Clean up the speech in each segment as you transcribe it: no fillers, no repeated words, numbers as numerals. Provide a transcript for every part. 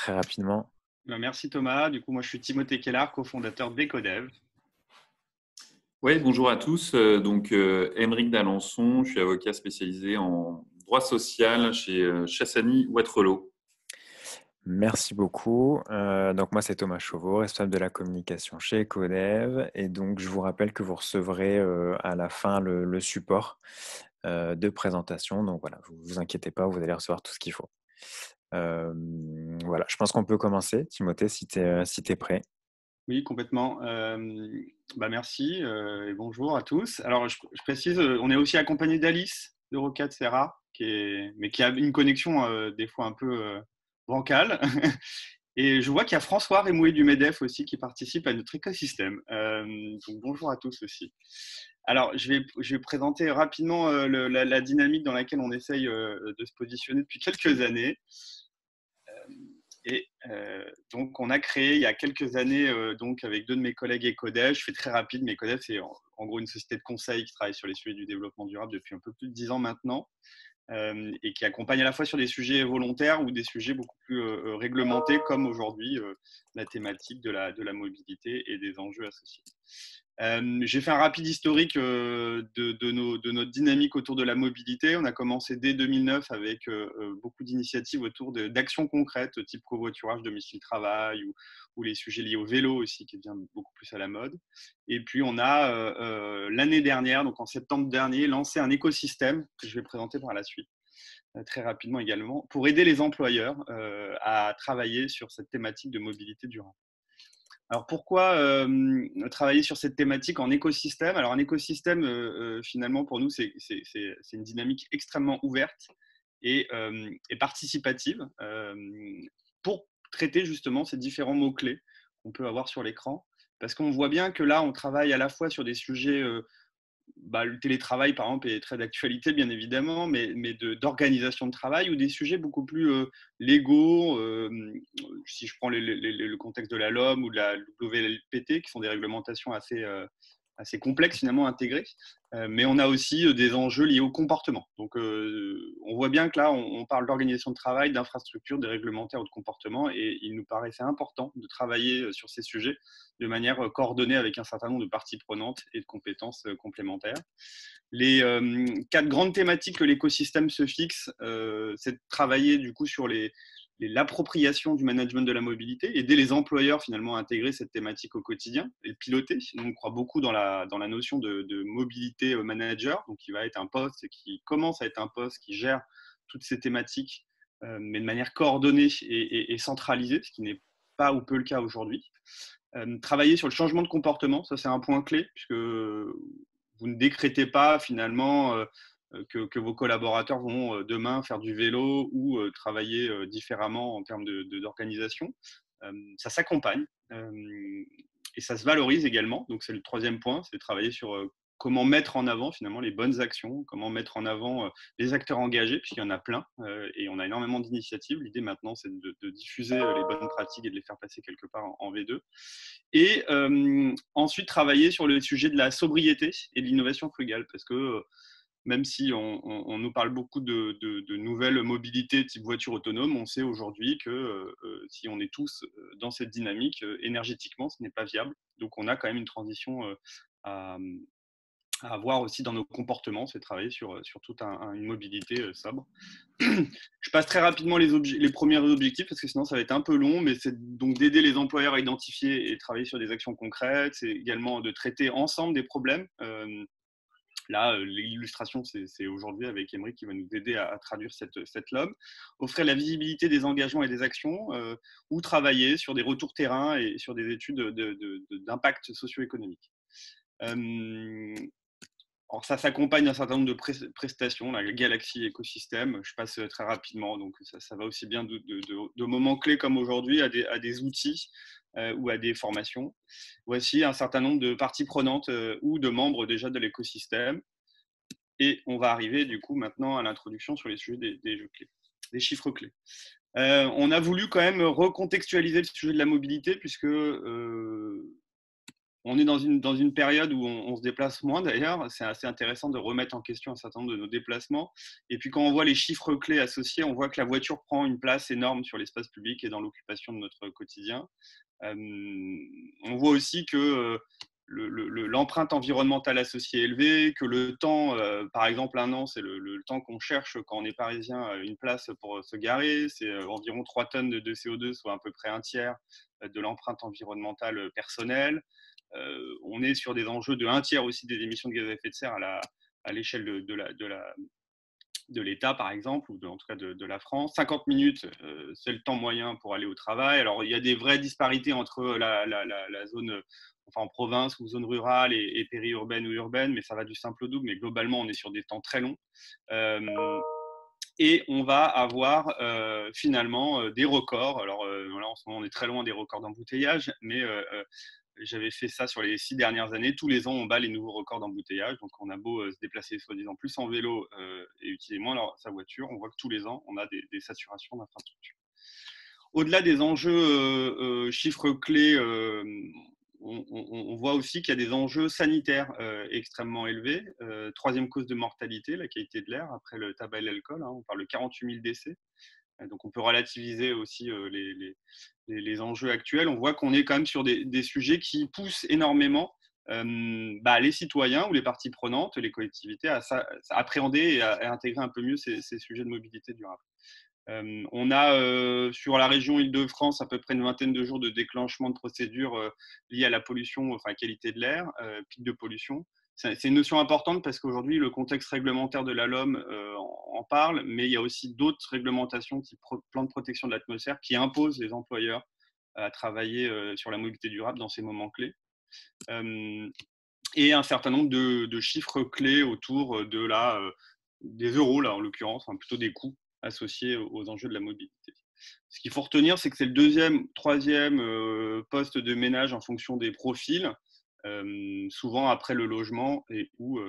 très rapidement. Merci Thomas. Du coup, moi je suis Timothée Kellard, cofondateur d'Ecodev. Oui, bonjour à tous. Aymeric d'Alençon, je suis avocat spécialisé en droit social chez Chassani Wattrelos. Merci beaucoup. Donc moi, c'est Thomas Chauveau, responsable de la communication chez Ecodev. Et donc, je vous rappelle que vous recevrez à la fin le support de présentation. Donc voilà, vous inquiétez pas, vous allez recevoir tout ce qu'il faut. Voilà, je pense qu'on peut commencer. Timothée, si tu es prêt. Oui, complètement. Merci et bonjour à tous. Alors, je précise, on est aussi accompagné d'Alice de Rocade Serra, mais qui a une connexion des fois un peu bancale. Et je vois qu'il y a François Remoué du MEDEF aussi qui participe à notre écosystème. Donc, bonjour à tous aussi. Alors, je vais présenter rapidement la dynamique dans laquelle on essaye de se positionner depuis quelques années. Donc, on a créé il y a quelques années, donc avec deux de mes collègues Ecodev, je fais très rapide, mais Ecodev, c'est en gros une société de conseil qui travaille sur les sujets du développement durable depuis un peu plus de 10 ans maintenant, et qui accompagne à la fois sur des sujets volontaires ou des sujets beaucoup plus réglementés, comme aujourd'hui la thématique de la mobilité et des enjeux associés. J'ai fait un rapide historique de notre dynamique autour de la mobilité. On a commencé dès 2009 avec beaucoup d'initiatives autour d'actions concrètes, type covoiturage, domicile-travail ou les sujets liés au vélo aussi, qui devient beaucoup plus à la mode. Et puis, on a l'année dernière, donc en septembre dernier, lancé un écosystème que je vais présenter par la suite, très rapidement également, pour aider les employeurs à travailler sur cette thématique de mobilité durable. Alors pourquoi travailler sur cette thématique en écosystème? Alors un écosystème, finalement, pour nous, c'est une dynamique extrêmement ouverte et participative pour traiter justement ces différents mots-clés qu'on peut avoir sur l'écran. Parce qu'on voit bien que là, on travaille à la fois sur des sujets le télétravail, par exemple, est très d'actualité, bien évidemment, mais d'organisation de travail ou des sujets beaucoup plus légaux. Si je prends le contexte de la LOM ou de la WLPT, qui sont des réglementations assez complexes, finalement, intégrées. Mais on a aussi des enjeux liés au comportement. Donc, on voit bien que là, on parle d'organisation de travail, d'infrastructure, de réglementaires ou de comportement, et il nous paraissait important de travailler sur ces sujets de manière coordonnée avec un certain nombre de parties prenantes et de compétences complémentaires. Les quatre grandes thématiques que l'écosystème se fixe, c'est de travailler du coup sur l'appropriation du management de la mobilité, aider les employeurs finalement à intégrer cette thématique au quotidien et le piloter. Donc, on croit beaucoup dans la notion de mobilité manager, donc qui va être un poste qui commence à être un poste qui gère toutes ces thématiques, mais de manière coordonnée et centralisée, ce qui n'est pas ou peu le cas aujourd'hui. Travailler sur le changement de comportement, ça c'est un point clé, puisque vous ne décrétez pas finalement que vos collaborateurs vont demain faire du vélo ou travailler différemment en termes d'organisation. Ça s'accompagne et ça se valorise également. Donc c'est le troisième point, c'est de travailler sur comment mettre en avant finalement les bonnes actions, comment mettre en avant les acteurs engagés, puisqu'il y en a plein et on a énormément d'initiatives. L'idée maintenant, c'est de diffuser les bonnes pratiques et de les faire passer quelque part en V2. Et ensuite, travailler sur le sujet de la sobriété et de l'innovation frugale, parce que même si on nous parle beaucoup de nouvelles mobilités type voiture autonome, on sait aujourd'hui que si on est tous dans cette dynamique, énergétiquement, ce n'est pas viable. Donc, on a quand même une transition à, à avoir aussi dans nos comportements, c'est travailler sur toute une mobilité sobre. Je passe très rapidement les premiers objectifs parce que sinon ça va être un peu long, mais c'est donc d'aider les employeurs à identifier et travailler sur des actions concrètes. C'est également de traiter ensemble des problèmes. Là, l'illustration, c'est aujourd'hui avec Aymeric qui va nous aider à traduire cette LOM. Offrir la visibilité des engagements et des actions ou travailler sur des retours terrain et sur des études d'impact socio-économique. Alors ça s'accompagne d'un certain nombre de prestations, la Galaxy écosystème, je passe très rapidement, donc ça va aussi bien de moments clés comme aujourd'hui à des outils ou à des formations. Voici un certain nombre de parties prenantes ou de membres déjà de l'écosystème. Et on va arriver du coup maintenant à l'introduction sur les sujets des jeux clés, des chiffres clés. On a voulu quand même recontextualiser le sujet de la mobilité puisque On est dans une période où on se déplace moins d'ailleurs. C'est assez intéressant de remettre en question un certain nombre de nos déplacements. Et puis quand on voit les chiffres clés associés, on voit que la voiture prend une place énorme sur l'espace public et dans l'occupation de notre quotidien. On voit aussi que l'empreinte environnementale associée est élevée, que le temps, par exemple un an, c'est le temps qu'on cherche quand on est parisien une place pour se garer, c'est environ 3 tonnes de CO2, soit à peu près un tiers de l'empreinte environnementale personnelle. On est sur des enjeux de un tiers aussi des émissions de gaz à effet de serre à l'échelle de l'État, par exemple, ou en tout cas de la France. 50 minutes, c'est le temps moyen pour aller au travail. Alors, il y a des vraies disparités entre la zone, enfin en province ou zone rurale et périurbaine ou urbaine, mais ça va du simple au double. Mais globalement, on est sur des temps très longs. Et on va avoir finalement des records. Alors, voilà, en ce moment, on est très loin des records d'embouteillage, mais j'avais fait ça sur les 6 dernières années. Tous les ans, on bat les nouveaux records d'embouteillage. Donc, on a beau se déplacer soi-disant plus en vélo et utiliser moins sa voiture, on voit que tous les ans, on a des saturations d'infrastructures. Au-delà des enjeux chiffres clés, on voit aussi qu'il y a des enjeux sanitaires extrêmement élevés. Troisième cause de mortalité, la qualité de l'air, après le tabac et l'alcool. On parle de 48 000 décès. Donc on peut relativiser aussi les enjeux actuels. On voit qu'on est quand même sur des sujets qui poussent énormément les citoyens ou les parties prenantes, les collectivités, à appréhender et à intégrer un peu mieux ces sujets de mobilité durable. On a sur la région Île-de-France à peu près une vingtaine de jours de déclenchement de procédures liées à la pollution, enfin qualité de l'air, pic de pollution. C'est une notion importante parce qu'aujourd'hui, le contexte réglementaire de la LOM en parle, mais il y a aussi d'autres réglementations type plan de protection de l'atmosphère qui imposent les employeurs à travailler sur la mobilité durable dans ces moments clés. Et un certain nombre de chiffres clés autour des euros, là en l'occurrence, plutôt des coûts associés aux enjeux de la mobilité. Ce qu'il faut retenir, c'est que c'est le deuxième, troisième poste de ménage en fonction des profils, souvent après le logement et ou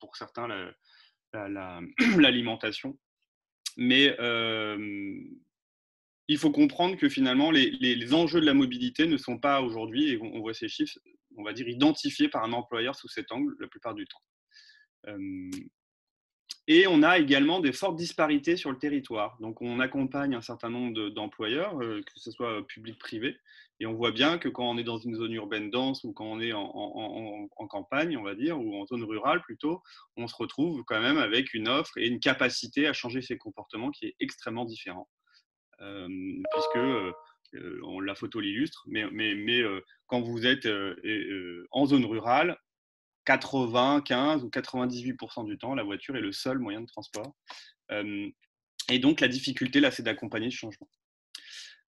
pour certains l'alimentation. Mais il faut comprendre que finalement les enjeux de la mobilité ne sont pas aujourd'hui, et on voit ces chiffres, on va dire identifiés par un employeur sous cet angle la plupart du temps. Et on a également des fortes disparités sur le territoire. Donc, on accompagne un certain nombre d'employeurs, que ce soit public, privé, et on voit bien que quand on est dans une zone urbaine dense ou quand on est en campagne, on va dire, ou en zone rurale plutôt, on se retrouve quand même avec une offre et une capacité à changer ses comportements qui est extrêmement différente. Puisque la photo l'illustre, mais quand vous êtes en zone rurale, 95 ou 98% du temps, la voiture est le seul moyen de transport. Et donc, la difficulté, là, c'est d'accompagner ce changement.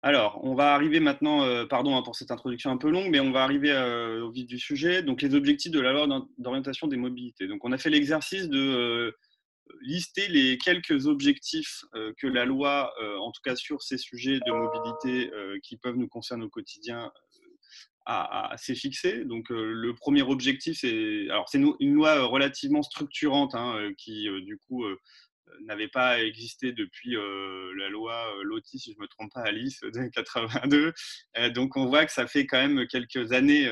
Alors, on va arriver maintenant, pardon pour cette introduction un peu longue, mais on va arriver au vif du sujet. Donc, les objectifs de la loi d'orientation des mobilités. Donc, on a fait l'exercice de lister les quelques objectifs que la loi, en tout cas sur ces sujets de mobilité qui peuvent nous concerner au quotidien, s'est fixé. Donc, le premier objectif, c'est une loi relativement structurante qui, du coup, n'avait pas existé depuis la loi Loti, si je ne me trompe pas, Alice, de 82. Donc, on voit que ça fait quand même quelques années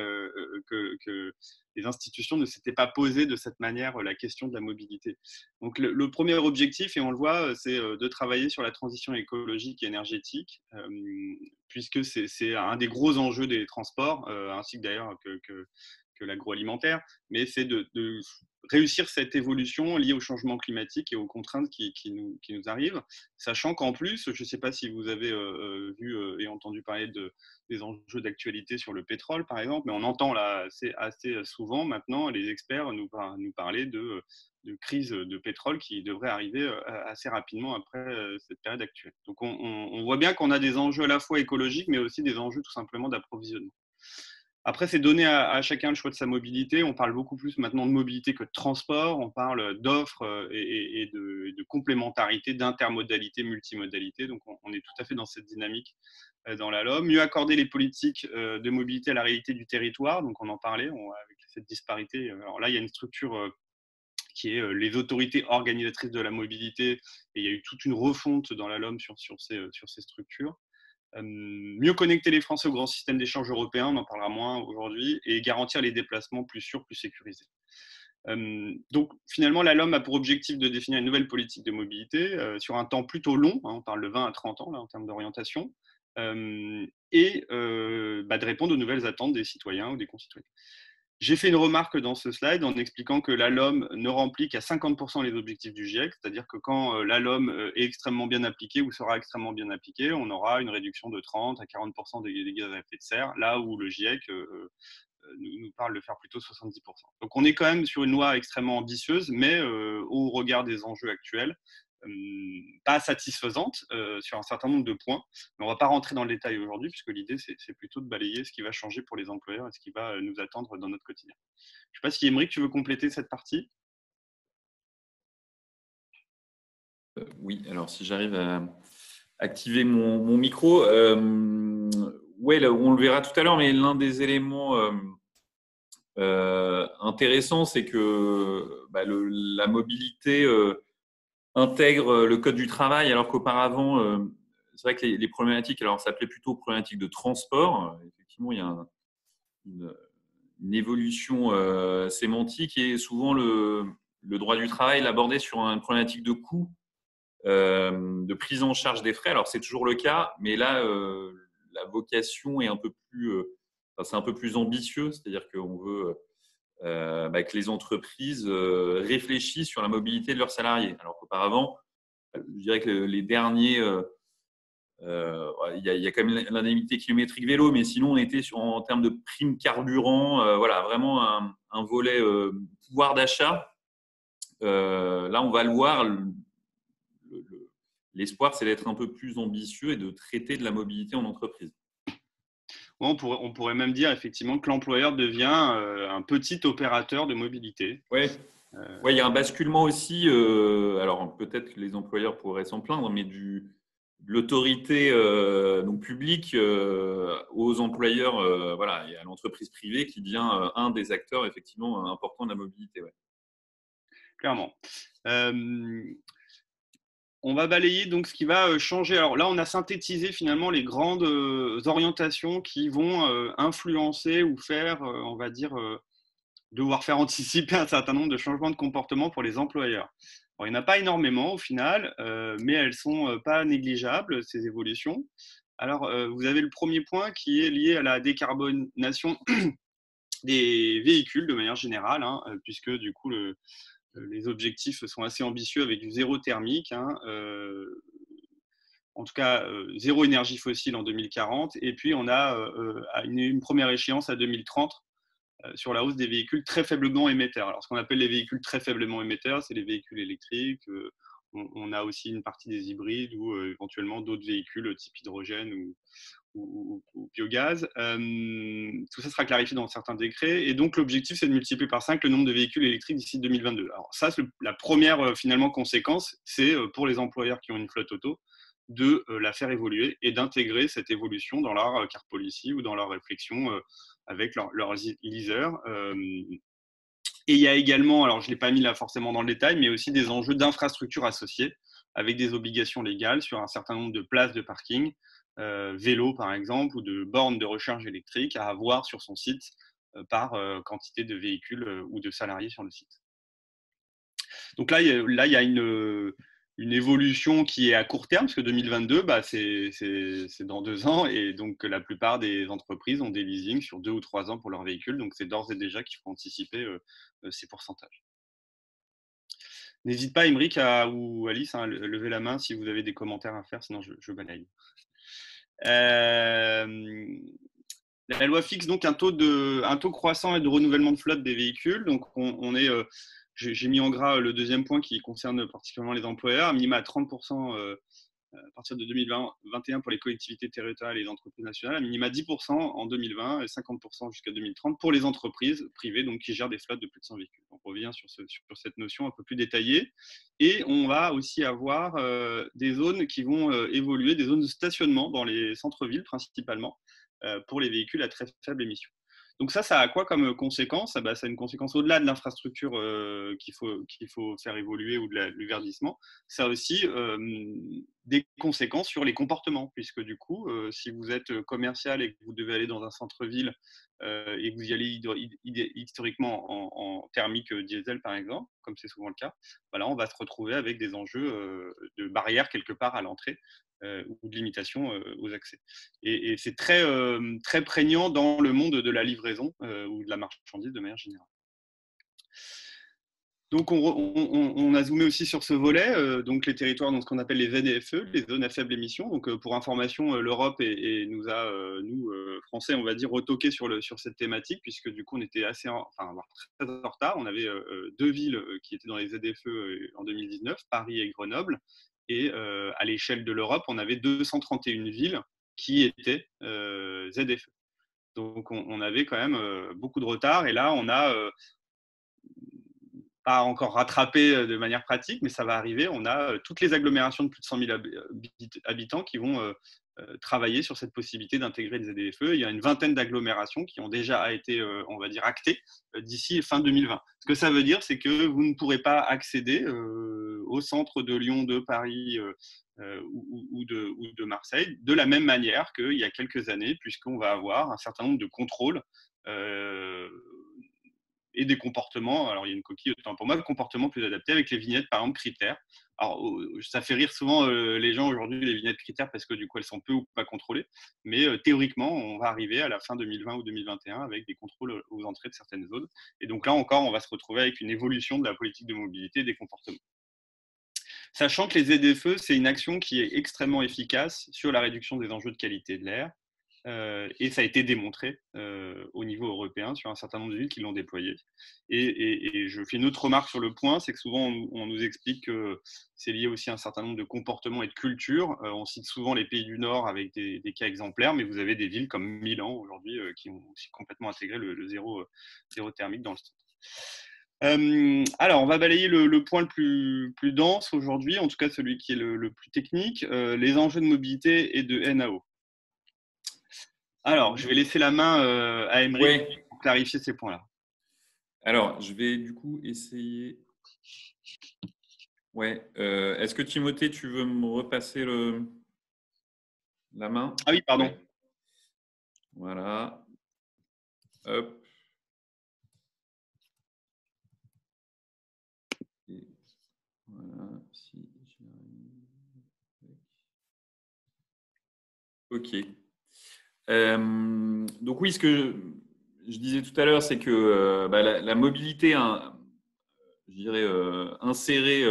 que les institutions ne s'étaient pas posées de cette manière la question de la mobilité. Donc, le premier objectif, et on le voit, c'est de travailler sur la transition écologique et énergétique, puisque c'est un des gros enjeux des transports, ainsi que d'ailleurs que l'agroalimentaire, mais c'est de réussir cette évolution liée au changement climatique et aux contraintes qui nous arrivent, sachant qu'en plus, je ne sais pas si vous avez vu et entendu parler des enjeux d'actualité sur le pétrole, par exemple, mais on entend là assez souvent maintenant les experts nous parler de crise de pétrole qui devrait arriver assez rapidement après cette période actuelle. Donc on voit bien qu'on a des enjeux à la fois écologiques, mais aussi des enjeux tout simplement d'approvisionnement. Après, c'est donner à chacun le choix de sa mobilité. On parle beaucoup plus maintenant de mobilité que de transport. On parle d'offres et de complémentarité, d'intermodalité, multimodalité. Donc, on est tout à fait dans cette dynamique dans la LOM. Mieux accorder les politiques de mobilité à la réalité du territoire. Donc, on en parlait avec cette disparité. Alors là, il y a une structure qui est les autorités organisatrices de la mobilité. Et il y a eu toute une refonte dans la LOM sur ces structures. Mieux connecter les Français au grand système d'échange européen, on en parlera moins aujourd'hui, et garantir les déplacements plus sûrs, plus sécurisés. Donc finalement, la LOM a pour objectif de définir une nouvelle politique de mobilité sur un temps plutôt long, on parle de 20 à 30 ans là, en termes d'orientation, et de répondre aux nouvelles attentes des citoyens ou des concitoyens. J'ai fait une remarque dans ce slide en expliquant que la LOM ne remplit qu'à 50% les objectifs du GIEC, c'est-à-dire que quand la LOM est extrêmement bien appliquée ou sera extrêmement bien appliquée, on aura une réduction de 30 à 40% des gaz à effet de serre, là où le GIEC nous parle de faire plutôt 70%. Donc on est quand même sur une loi extrêmement ambitieuse, mais au regard des enjeux actuels, pas satisfaisante sur un certain nombre de points. Mais on ne va pas rentrer dans le détail aujourd'hui, puisque l'idée, c'est plutôt de balayer ce qui va changer pour les employeurs et ce qui va nous attendre dans notre quotidien. Je ne sais pas si, Émeric, tu veux compléter cette partie? Oui, alors si j'arrive à activer mon micro, ouais, là, on le verra tout à l'heure, mais l'un des éléments intéressants, c'est que la mobilité intègre le code du travail, alors qu'auparavant, c'est vrai que les problématiques, alors ça s'appelait plutôt problématiques de transport. Effectivement, il y a une évolution sémantique et souvent le droit du travail l'abordait sur une problématique de coût, de prise en charge des frais. Alors c'est toujours le cas, mais là la vocation est un peu plus, c'est un peu plus ambitieux, c'est-à-dire qu'on veut que les entreprises réfléchissent sur la mobilité de leurs salariés. Alors qu'auparavant, je dirais que les derniers, il y a quand même l'indemnité kilométrique vélo, mais sinon on était en termes de prime carburant, voilà, vraiment un volet pouvoir d'achat. Là, on va le voir. L'espoir, c'est d'être un peu plus ambitieux et de traiter de la mobilité en entreprise. On pourrait même dire effectivement que l'employeur devient un petit opérateur de mobilité. Oui, il y a un basculement aussi. Alors peut-être que les employeurs pourraient s'en plaindre, mais de l'autorité donc publique aux employeurs, voilà, et à l'entreprise privée qui devient un des acteurs effectivement importants de la mobilité. Ouais. Clairement. On va balayer donc ce qui va changer. Alors là, on a synthétisé finalement les grandes orientations qui vont influencer ou faire, on va dire, devoir faire anticiper un certain nombre de changements de comportement pour les employeurs. Alors, il n'y en a pas énormément au final, mais elles ne sont pas négligeables, ces évolutions. Alors, vous avez le premier point qui est lié à la décarbonation des véhicules de manière générale, puisque du coup, les objectifs sont assez ambitieux avec du zéro thermique, en tout cas zéro énergie fossile en 2040, et puis on a une première échéance à 2030 sur la hausse des véhicules très faiblement émetteurs. Alors ce qu'on appelle les véhicules très faiblement émetteurs, c'est les véhicules électriques, on a aussi une partie des hybrides ou éventuellement d'autres véhicules type hydrogène ou biogaz. Tout ça sera clarifié dans certains décrets. Et donc, l'objectif, c'est de multiplier par 5 le nombre de véhicules électriques d'ici 2022. Alors, ça, c'est la première, finalement, conséquence, c'est pour les employeurs qui ont une flotte auto, de la faire évoluer et d'intégrer cette évolution dans leur car policy ou dans leur réflexion avec leurs leasers. Et il y a également, alors je ne l'ai pas mis là forcément dans le détail, mais aussi des enjeux d'infrastructures associés avec des obligations légales sur un certain nombre de places de parking, vélo par exemple, ou de bornes de recharge électrique à avoir sur son site par quantité de véhicules ou de salariés sur le site. Donc là, il y a une évolution qui est à court terme, parce que 2022, c'est dans 2 ans, et donc la plupart des entreprises ont des leasings sur 2 ou 3 ans pour leurs véhicules, donc c'est d'ores et déjà qu'il faut anticiper ces pourcentages. N'hésite pas, Émeric ou Alice, à lever la main si vous avez des commentaires à faire, sinon je balaye. La loi fixe donc un taux croissant et de renouvellement de flotte des véhicules. Donc j'ai mis en gras le deuxième point qui concerne particulièrement les employeurs, à minima à 30% à partir de 2021 pour les collectivités territoriales et les entreprises nationales, à minima 10% en 2020 et 50% jusqu'à 2030 pour les entreprises privées donc, qui gèrent des flottes de plus de 100 véhicules. Donc, on revient sur cette notion un peu plus détaillée. Et on va aussi avoir des zones qui vont évoluer, des zones de stationnement dans les centres-villes principalement pour les véhicules à très faible émission. Donc ça a quoi comme conséquence? Ça a une conséquence au-delà de l'infrastructure qu'il faut faire évoluer ou du verdissement. Ça a aussi des conséquences sur les comportements, puisque du coup, si vous êtes commercial et que vous devez aller dans un centre-ville et que vous y allez historiquement en thermique diesel, par exemple, comme c'est souvent le cas, voilà, on va se retrouver avec des enjeux de barrières quelque part à l'entrée ou de limitation aux accès. Et c'est très prégnant dans le monde de la livraison ou de la marchandise de manière générale. Donc, on a zoomé aussi sur ce volet, donc les territoires, dans ce qu'on appelle les ZFE, les zones à faible émission. Donc, pour information, l'Europe nous a, nous, Français, on va dire, retoqué sur cette thématique, puisque du coup, on était très en retard. On avait 2 villes qui étaient dans les ZFE en 2019, Paris et Grenoble. Et à l'échelle de l'Europe, on avait 231 villes qui étaient ZFE. Donc, on avait quand même beaucoup de retard. Et là, on a pas encore rattrapé de manière pratique, mais ça va arriver. On a toutes les agglomérations de plus de 100 000 habitants qui vont travailler sur cette possibilité d'intégrer les ZFE. Il y a une vingtaine d'agglomérations qui ont déjà été, on va dire, actées d'ici fin 2020. Ce que ça veut dire, c'est que vous ne pourrez pas accéder au centre de Lyon, de Paris ou de Marseille de la même manière qu'il y a quelques années, puisqu'on va avoir un certain nombre de contrôles et des comportements. Alors, il y a une coquille, autant pour moi, le comportement plus adapté avec les vignettes, par exemple, critères. Alors, ça fait rire souvent les gens aujourd'hui, les vignettes critères, parce que du coup, elles sont peu ou pas contrôlées. Mais théoriquement, on va arriver à la fin 2020 ou 2021 avec des contrôles aux entrées de certaines zones. Et donc là encore, on va se retrouver avec une évolution de la politique de mobilité et des comportements. Sachant que les ZFE, c'est une action qui est extrêmement efficace sur la réduction des enjeux de qualité de l'air. Et ça a été démontré au niveau européen sur un certain nombre de villes qui l'ont déployé. Et je fais une autre remarque sur le point, c'est que souvent on nous explique que c'est lié aussi à un certain nombre de comportements et de cultures. On cite souvent les pays du Nord avec des cas exemplaires, mais vous avez des villes comme Milan aujourd'hui qui ont aussi complètement intégré le zéro thermique dans le centre. Alors, on va balayer le point le plus dense aujourd'hui, en tout cas celui qui est le plus technique, les enjeux de mobilité et de NAO. Alors, je vais laisser la main à Aymeric pour clarifier ces points-là. Alors, je vais du coup essayer. Ouais. Est-ce que Timothée, tu veux me repasser la main? Ah oui, pardon. Ouais. Voilà. Hop. Et voilà. Si ok. Donc oui, ce que je disais tout à l'heure, c'est que la mobilité, je dirais, insérée,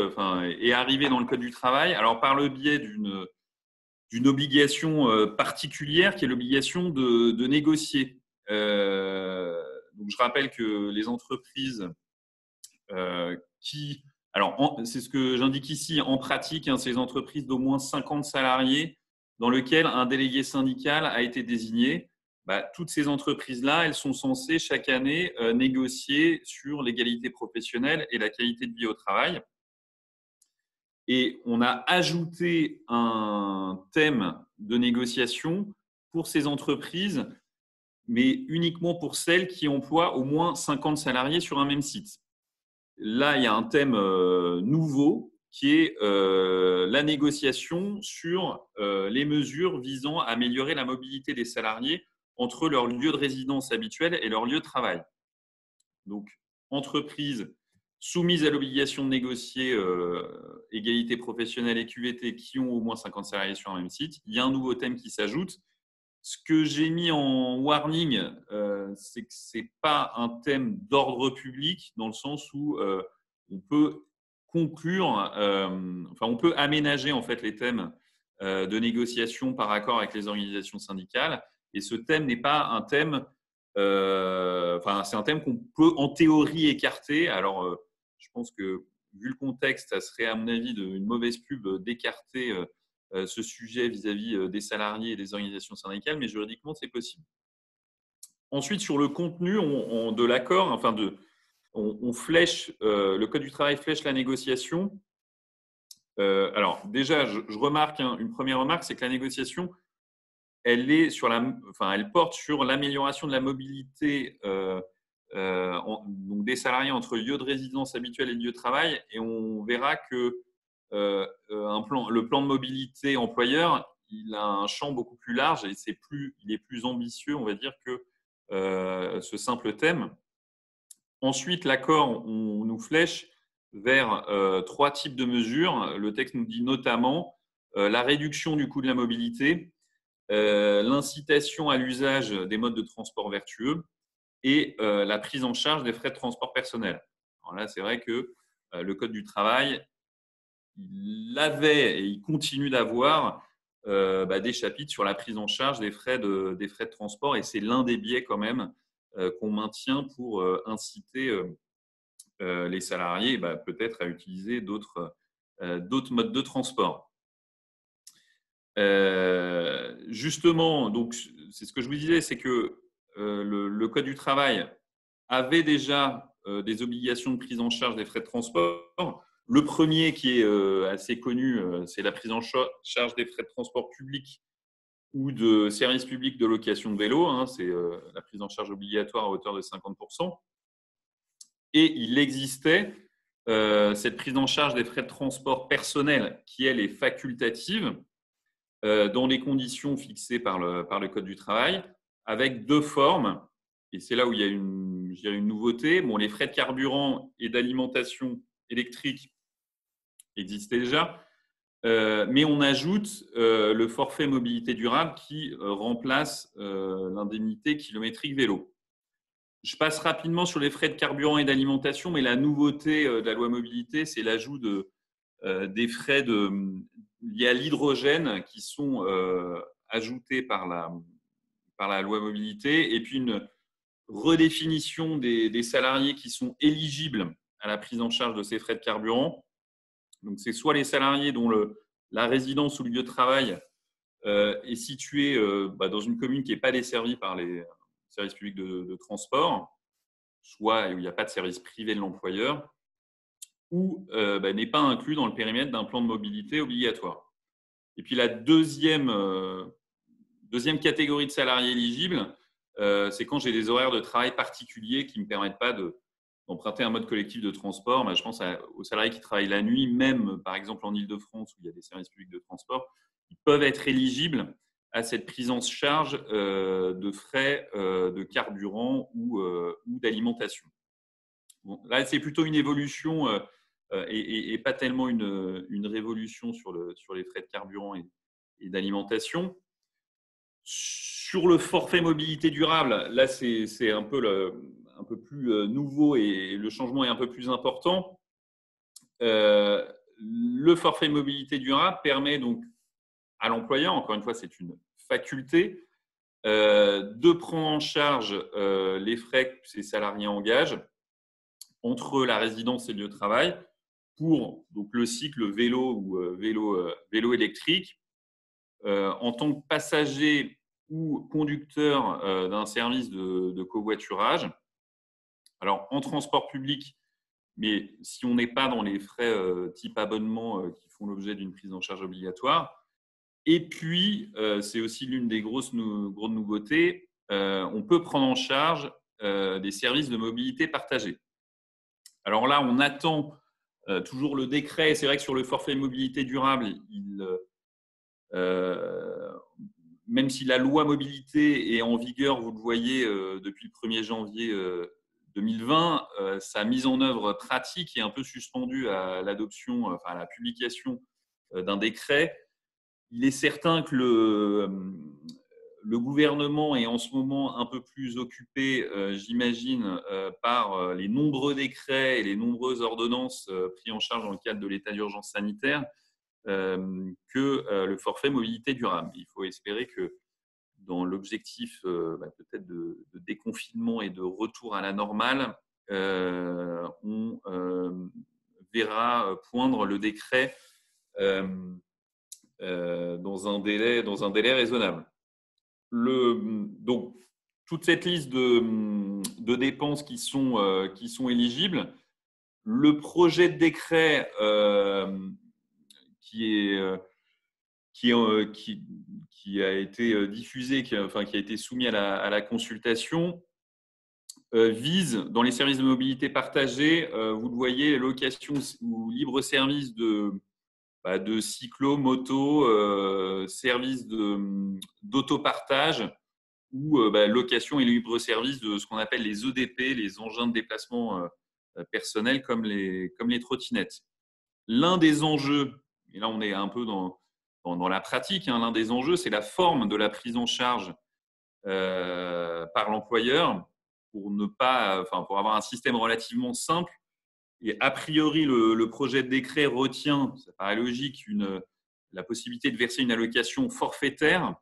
est arrivée dans le Code du travail. Alors par le biais d'une obligation particulière qui est l'obligation de négocier. Donc je rappelle que les entreprises alors c'est ce que j'indique ici en pratique, hein, c'est les entreprises d'au moins 50 salariés dans lesquelles un délégué syndical a été désigné. Toutes ces entreprises-là, elles sont censées chaque année négocier sur l'égalité professionnelle et la qualité de vie au travail. Et on a ajouté un thème de négociation pour ces entreprises, mais uniquement pour celles qui emploient au moins 50 salariés sur un même site. Là, il y a un thème nouveau qui est la négociation sur les mesures visant à améliorer la mobilité des salariés entre leur lieu de résidence habituel et leur lieu de travail. Donc, entreprises soumises à l'obligation de négocier égalité professionnelle et QVT qui ont au moins 50 salariés sur un même site. Il y a un nouveau thème qui s'ajoute. Ce que j'ai mis en warning, c'est que ce n'est pas un thème d'ordre public dans le sens où on peut conclure, on peut aménager en fait les thèmes de négociation par accord avec les organisations syndicales. Et ce thème n'est pas un thème, c'est un thème qu'on peut en théorie écarter. Alors, je pense que vu le contexte, ça serait à mon avis une mauvaise pub d'écarter ce sujet vis-à-vis des salariés et des organisations syndicales, mais juridiquement, c'est possible. Ensuite, sur le contenu de l'accord, on flèche, le Code du travail flèche la négociation. Alors, déjà, je remarque, une première remarque, c'est que la négociation, elle porte sur l'amélioration de la mobilité donc des salariés entre lieu de résidence habituel et lieu de travail. Et on verra que le plan de mobilité employeur, il a un champ beaucoup plus large et il est plus ambitieux, on va dire, que ce simple thème. Ensuite, l'accord, on nous flèche vers 3 types de mesures. Le texte nous dit notamment la réduction du coût de la mobilité, l'incitation à l'usage des modes de transport vertueux et la prise en charge des frais de transport personnel. Alors là, c'est vrai que le Code du travail, il avait et il continue d'avoir des chapitres sur la prise en charge des frais de transport, et c'est l'un des biais quand même qu'on maintient pour inciter les salariés peut-être à utiliser d'autres modes de transport. Justement, donc c'est ce que je vous disais, c'est que le Code du travail avait déjà des obligations de prise en charge des frais de transport. Le premier qui est assez connu, c'est la prise en charge des frais de transport publics ou de services publics de location de vélo. C'est la prise en charge obligatoire à hauteur de 50%. Et il existait cette prise en charge des frais de transport personnels qui, elle, est facultative dans les conditions fixées par le Code du travail, avec 2 formes. Et c'est là où il y a une nouveauté. Bon, les frais de carburant et d'alimentation électrique existaient déjà, mais on ajoute le forfait mobilité durable qui remplace l'indemnité kilométrique vélo. Je passe rapidement sur les frais de carburant et d'alimentation, mais la nouveauté de la loi mobilité, c'est l'ajout des frais liés à l'hydrogène qui sont ajoutés par la loi mobilité, et puis une redéfinition des salariés qui sont éligibles à la prise en charge de ces frais de carburant. Donc, c'est soit les salariés dont la résidence ou le lieu de travail est situé dans une commune qui n'est pas desservie par les services publics de transport, soit où il n'y a pas de service privé de l'employeur, ou n'est pas inclus dans le périmètre d'un plan de mobilité obligatoire. Et puis la deuxième catégorie de salariés éligibles, c'est quand j'ai des horaires de travail particuliers qui ne me permettent pas d'emprunter un mode collectif de transport. Je pense aux salariés qui travaillent la nuit, même par exemple en Île-de-France où il y a des services publics de transport, ils peuvent être éligibles à cette prise en charge de frais de carburant ou d'alimentation. Bon, là, c'est plutôt une évolution et pas tellement une révolution sur les frais de carburant et d'alimentation. Sur le forfait mobilité durable, là, c'est un peu plus nouveau et le changement est un peu plus important. Le forfait mobilité durable permet donc à l'employeur, encore une fois, c'est une faculté, de prendre en charge les frais que ses salariés engagent entre la résidence et le lieu de travail pour donc, le cycle vélo ou vélo électrique en tant que passager ou conducteur d'un service de covoiturage. Alors, en transport public, mais si on n'est pas dans les frais type abonnement qui font l'objet d'une prise en charge obligatoire. Et puis, c'est aussi l'une des grosses nouveautés, on peut prendre en charge des services de mobilité partagée. Alors là, on attend toujours le décret. C'est vrai que sur le forfait mobilité durable, même si la loi mobilité est en vigueur, vous le voyez, depuis le 1er janvier 2020, sa mise en œuvre pratique est un peu suspendue à l'adoption, à la publication d'un décret. Il est certain que le gouvernement est en ce moment un peu plus occupé, j'imagine, par les nombreux décrets et les nombreuses ordonnances pris en charge dans le cadre de l'état d'urgence sanitaire que le forfait mobilité durable. Il faut espérer que dans l'objectif peut-être de déconfinement et de retour à la normale, on verra poindre le décret dans un délai raisonnable. Donc, toute cette liste de dépenses qui sont éligibles, le projet de décret qui est qui a été diffusé, qui a été soumis à la consultation, vise, dans les services de mobilité partagée, vous le voyez, location ou libre service de cyclo, moto, service d'autopartage ou location et libre service de ce qu'on appelle les EDP, les engins de déplacement personnel, comme les trottinettes. L'un des enjeux, et là on est un peu dans la pratique, l'un des enjeux, c'est la forme de la prise en charge par l'employeur pour avoir un système relativement simple. Et a priori, le projet de décret retient, ça paraît logique, la possibilité de verser une allocation forfaitaire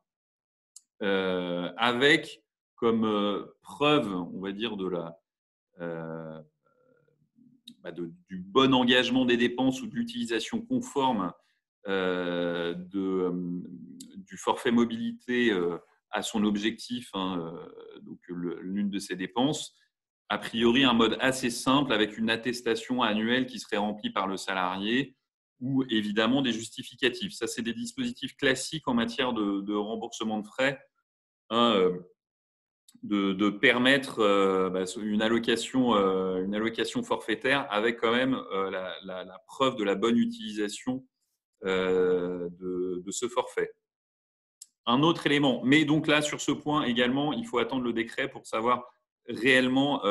avec comme preuve, on va dire, du bon engagement des dépenses ou de l'utilisation conforme du forfait mobilité à son objectif, donc l'une de ses dépenses. A priori, un mode assez simple avec une attestation annuelle qui serait remplie par le salarié ou évidemment des justificatifs. Ça, c'est des dispositifs classiques en matière de remboursement de frais, de permettre une allocation forfaitaire avec quand même la preuve de la bonne utilisation de ce forfait. Un autre élément, mais donc là, sur ce point également, il faut attendre le décret pour savoir réellement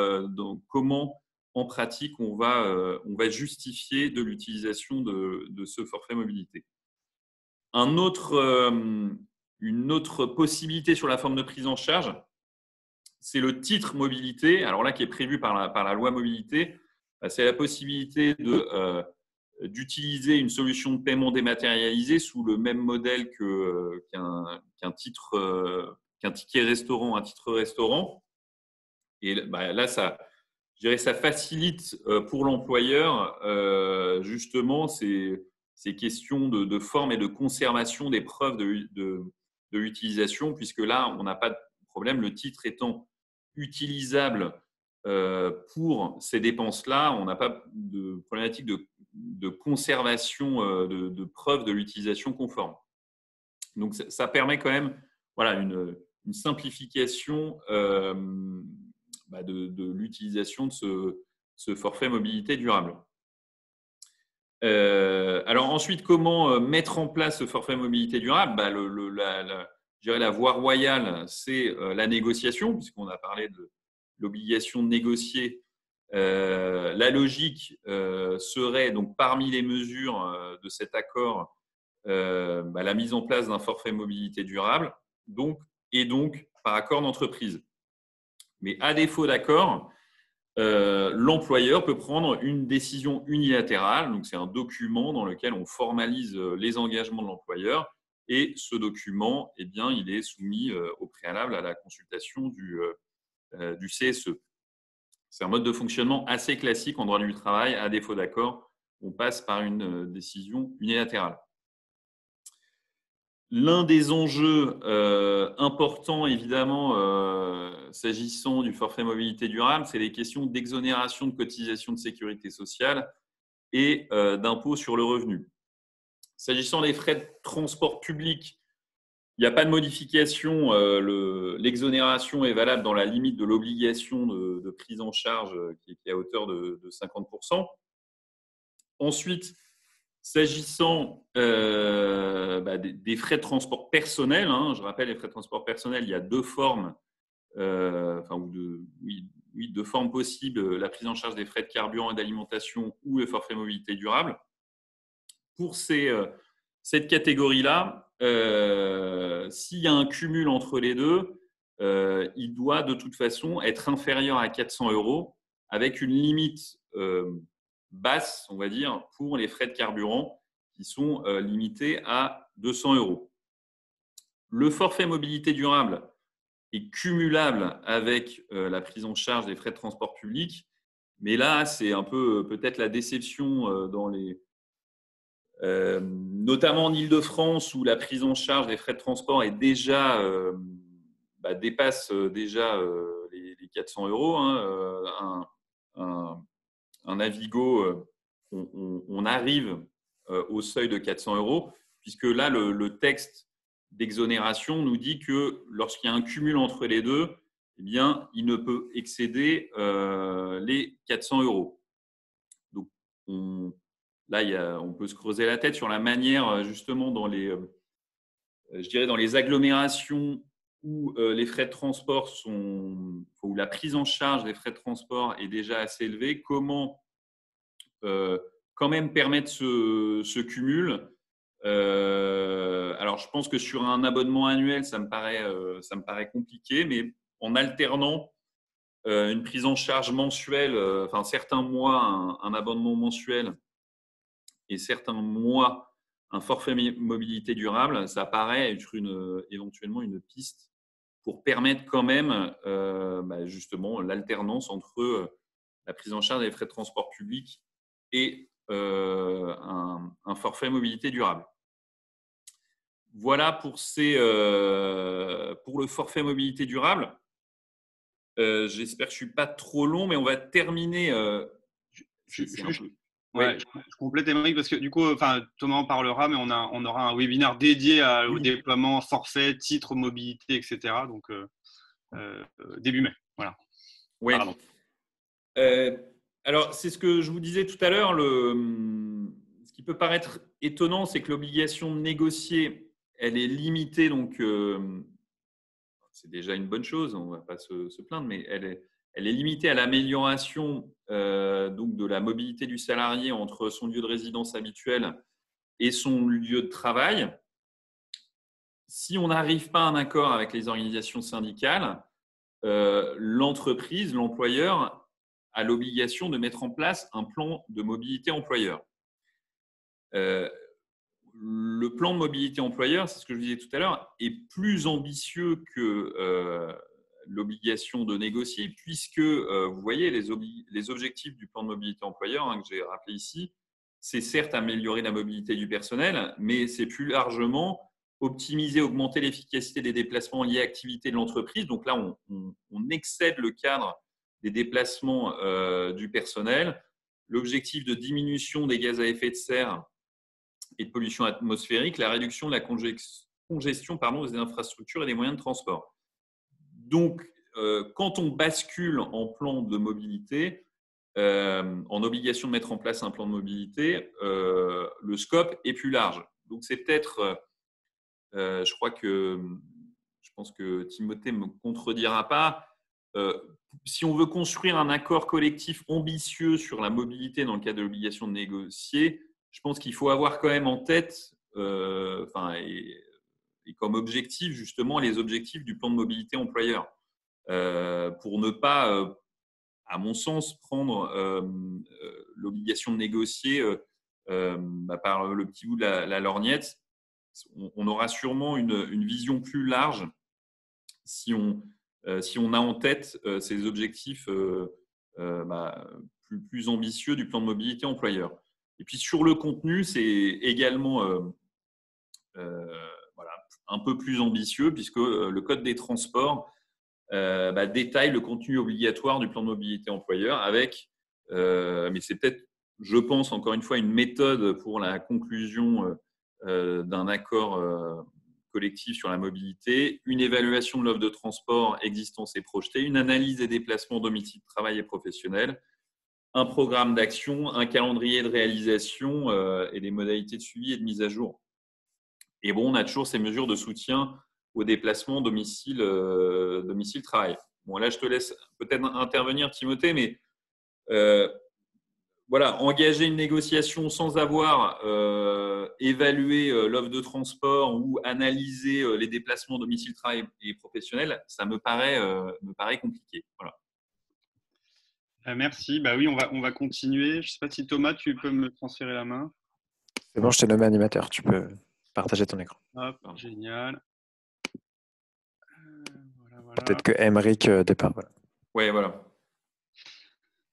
comment, en pratique, on va justifier de l'utilisation de ce forfait mobilité. Une autre possibilité sur la forme de prise en charge, c'est le titre mobilité. Alors là, qui est prévu par la loi mobilité, c'est la possibilité d'utiliser une solution de paiement dématérialisée sous le même modèle qu'un ticket restaurant, un titre restaurant. Et là, ça facilite pour l'employeur justement ces questions de forme et de conservation des preuves de l'utilisation, puisque là, on n'a pas de problème, le titre étant utilisable pour ces dépenses-là, on n'a pas de problématique de conservation de preuves de l'utilisation conforme. Donc, ça permet quand même une simplification de l'utilisation de ce forfait mobilité durable. Alors ensuite, comment mettre en place ce forfait mobilité durable ? Je dirais la voie royale, c'est la négociation, puisqu'on a parlé de l'obligation de négocier. La logique serait donc parmi les mesures de cet accord la mise en place d'un forfait mobilité durable, et donc par accord d'entreprise. Mais à défaut d'accord, l'employeur peut prendre une décision unilatérale. Donc c'est un document dans lequel on formalise les engagements de l'employeur. Et ce document, il est soumis au préalable à la consultation du CSE. C'est un mode de fonctionnement assez classique en droit du travail. À défaut d'accord, on passe par une décision unilatérale. L'un des enjeux importants, évidemment, s'agissant du forfait mobilité durable, c'est les questions d'exonération de cotisations de sécurité sociale et d'impôt sur le revenu. S'agissant des frais de transport public, il n'y a pas de modification. L'exonération est valable dans la limite de l'obligation de prise en charge qui est à hauteur de 50%. Ensuite, s'agissant des frais de transport personnel, je rappelle, les frais de transport personnel, il y a deux formes, deux formes possibles, la prise en charge des frais de carburant et d'alimentation ou le forfait mobilité durable. Pour cette catégorie-là, s'il y a un cumul entre les deux, il doit de toute façon être inférieur à 400 € avec une limite basse, on va dire, pour les frais de carburant qui sont limités à 200 €. Le forfait mobilité durable est cumulable avec la prise en charge des frais de transport public, mais là, c'est un peu peut-être la déception notamment en Île-de-France où la prise en charge des frais de transport est dépasse déjà les 400 €. Un Navigo, on arrive au seuil de 400 €. puisque là, le texte d'exonération nous dit que lorsqu'il y a un cumul entre les deux, eh bien, il ne peut excéder les 400 euros. Donc, on peut se creuser la tête sur la manière, justement, dans les agglomérations où les frais de transport où la prise en charge des frais de transport est déjà assez élevée, comment quand même permettre ce cumul. Alors, je pense que sur un abonnement annuel, ça me paraît compliqué, mais en alternant une prise en charge mensuelle, certains mois, un abonnement mensuel et certains mois, un forfait mobilité durable, ça paraît être éventuellement une piste pour permettre quand même justement l'alternance entre la prise en charge des frais de transport public et un forfait mobilité durable. Voilà pour le forfait mobilité durable. J'espère que je ne suis pas trop long, mais on va terminer. Je complète, Émeric, parce que du coup, Thomas en parlera, mais on aura un webinaire dédié au déploiement forfait, titre, mobilité, etc. Donc, début mai. Voilà. Oui. Alors, c'est ce que je vous disais tout à l'heure. Ce qui peut paraître étonnant, c'est que l'obligation de négocier, elle est limitée. Donc, c'est déjà une bonne chose, on ne va pas se plaindre, mais elle est limitée à l'amélioration donc de la mobilité du salarié entre son lieu de résidence habituel et son lieu de travail. Si on n'arrive pas à un accord avec les organisations syndicales, l'entreprise, l'employeur, a l'obligation de mettre en place un plan de mobilité employeur. Le plan de mobilité employeur, c'est ce que je disais tout à l'heure, est plus ambitieux que l'obligation de négocier, puisque vous voyez les objectifs du plan de mobilité employeur que j'ai rappelé ici, c'est certes améliorer la mobilité du personnel, mais c'est plus largement optimiser, augmenter l'efficacité des déplacements liés à l'activité de l'entreprise. Donc là, on excède le cadre des déplacements du personnel. L'objectif de diminution des gaz à effet de serre et de pollution atmosphérique, la réduction de la congestion des infrastructures et des moyens de transport. Donc, quand on bascule en plan de mobilité, en obligation de mettre en place un plan de mobilité, le scope est plus large. Donc, c'est peut-être, je pense que Timothée ne me contredira pas, si on veut construire un accord collectif ambitieux sur la mobilité dans le cadre de l'obligation de négocier, je pense qu'il faut avoir quand même en tête et comme objectif justement les objectifs du plan de mobilité employeur pour ne pas, à mon sens, prendre l'obligation de négocier par le petit bout de la lorgnette. On aura sûrement une vision plus large si on a en tête ces objectifs plus ambitieux du plan de mobilité employeur. Et puis sur le contenu, c'est également un peu plus ambitieux puisque le Code des transports détaille le contenu obligatoire du plan de mobilité employeur avec, mais c'est peut-être, je pense, encore une fois, une méthode pour la conclusion d'un accord collectif sur la mobilité, une évaluation de l'offre de transport existence et projetée, une analyse des déplacements domicile, travail et professionnel, un programme d'action, un calendrier de réalisation et des modalités de suivi et de mise à jour. Et bon, on a toujours ces mesures de soutien au déplacement domicile-travail. Bon, là, je te laisse peut-être intervenir, Timothée, mais engager une négociation sans avoir évalué l'offre de transport ou analysé les déplacements domicile-travail et professionnel, ça me paraît compliqué. Voilà. Merci. Oui, on va continuer. Je ne sais pas si Thomas, tu peux me transférer la main. C'est bon, je t'ai nommé animateur. Tu peux partager ton écran. Hop, génial. Voilà. Peut-être que Émeric départ. Voilà. Ouais, voilà.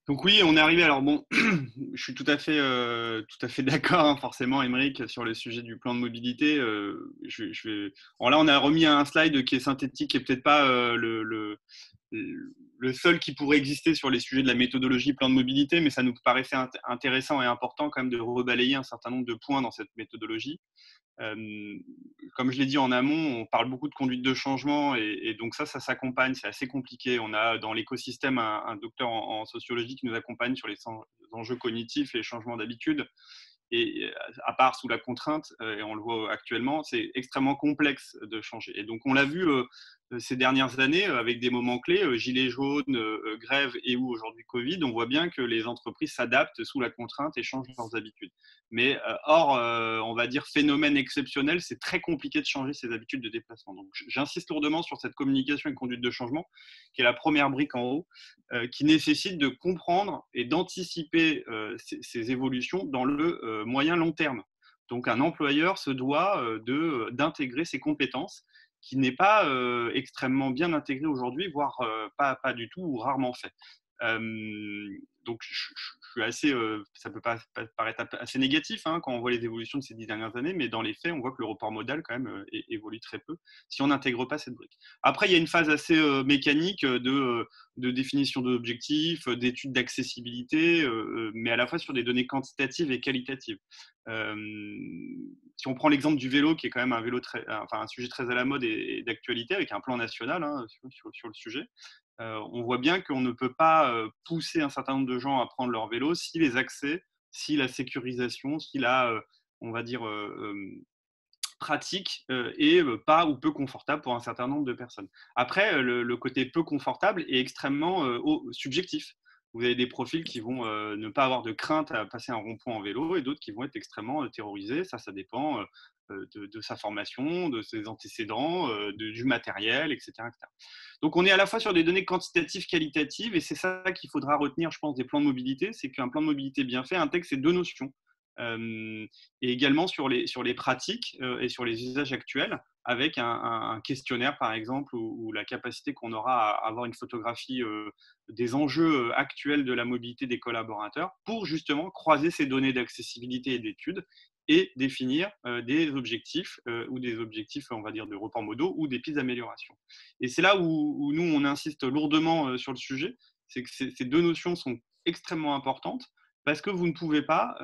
Donc oui, on est arrivé. Alors bon, je suis tout à fait d'accord, forcément, Émeric, sur le sujet du plan de mobilité. Alors là, on a remis un slide qui est synthétique et peut-être pas le seul qui pourrait exister sur les sujets de la méthodologie plan de mobilité, mais ça nous paraissait intéressant et important quand même de rebalayer un certain nombre de points dans cette méthodologie. Comme je l'ai dit en amont, on parle beaucoup de conduite de changement et donc ça s'accompagne, c'est assez compliqué. On a dans l'écosystème un docteur en sociologie qui nous accompagne sur les enjeux cognitifs et les changements d'habitude. Et à part sous la contrainte, et on le voit actuellement, c'est extrêmement complexe de changer. Et donc on l'a vu ces dernières années avec des moments clés, gilets jaunes, grève et ou aujourd'hui Covid, on voit bien que les entreprises s'adaptent sous la contrainte et changent leurs habitudes. Mais hors, on va dire, phénomène exceptionnel, c'est très compliqué de changer ses habitudes de déplacement. Donc j'insiste lourdement sur cette communication et conduite de changement, qui est la première brique en haut, qui nécessite de comprendre et d'anticiper ces évolutions dans le moyen long terme. Donc un employeur se doit d'intégrer ses compétences qui n'est pas extrêmement bien intégré aujourd'hui, voire pas du tout ou rarement fait. Donc je suis assez, ça peut pas paraître assez négatif hein, quand on voit les évolutions de ces 10 dernières années, mais dans les faits, on voit que le report modal quand même évolue très peu si on n'intègre pas cette brique. Après, il y a une phase assez mécanique de définition d'objectifs, d'études d'accessibilité, mais à la fois sur des données quantitatives et qualitatives. Si on prend l'exemple du vélo, qui est quand même un sujet très à la mode et d'actualité, avec un plan national hein, sur le sujet, on voit bien qu'on ne peut pas pousser un certain nombre de gens à prendre leur vélo si les accès, si la sécurisation, si la, on va dire, pratique est pas ou peu confortable pour un certain nombre de personnes. Après, le côté peu confortable est extrêmement subjectif. Vous avez des profils qui vont ne pas avoir de crainte à passer un rond-point en vélo et d'autres qui vont être extrêmement terrorisés. Ça dépend de sa formation, de ses antécédents, du matériel, etc., etc. Donc, on est à la fois sur des données quantitatives, qualitatives, et c'est ça qu'il faudra retenir, je pense, des plans de mobilité, c'est qu'un plan de mobilité bien fait intègre ces deux notions. Et également sur les pratiques et sur les usages actuels, avec un questionnaire, par exemple, ou la capacité qu'on aura à avoir une photographie des enjeux actuels de la mobilité des collaborateurs pour justement croiser ces données d'accessibilité et d'études et définir des objectifs ou des objectifs, on va dire, de report modaux ou des pistes d'amélioration. Et c'est là où nous, on insiste lourdement sur le sujet, c'est que ces deux notions sont extrêmement importantes parce que vous ne pouvez pas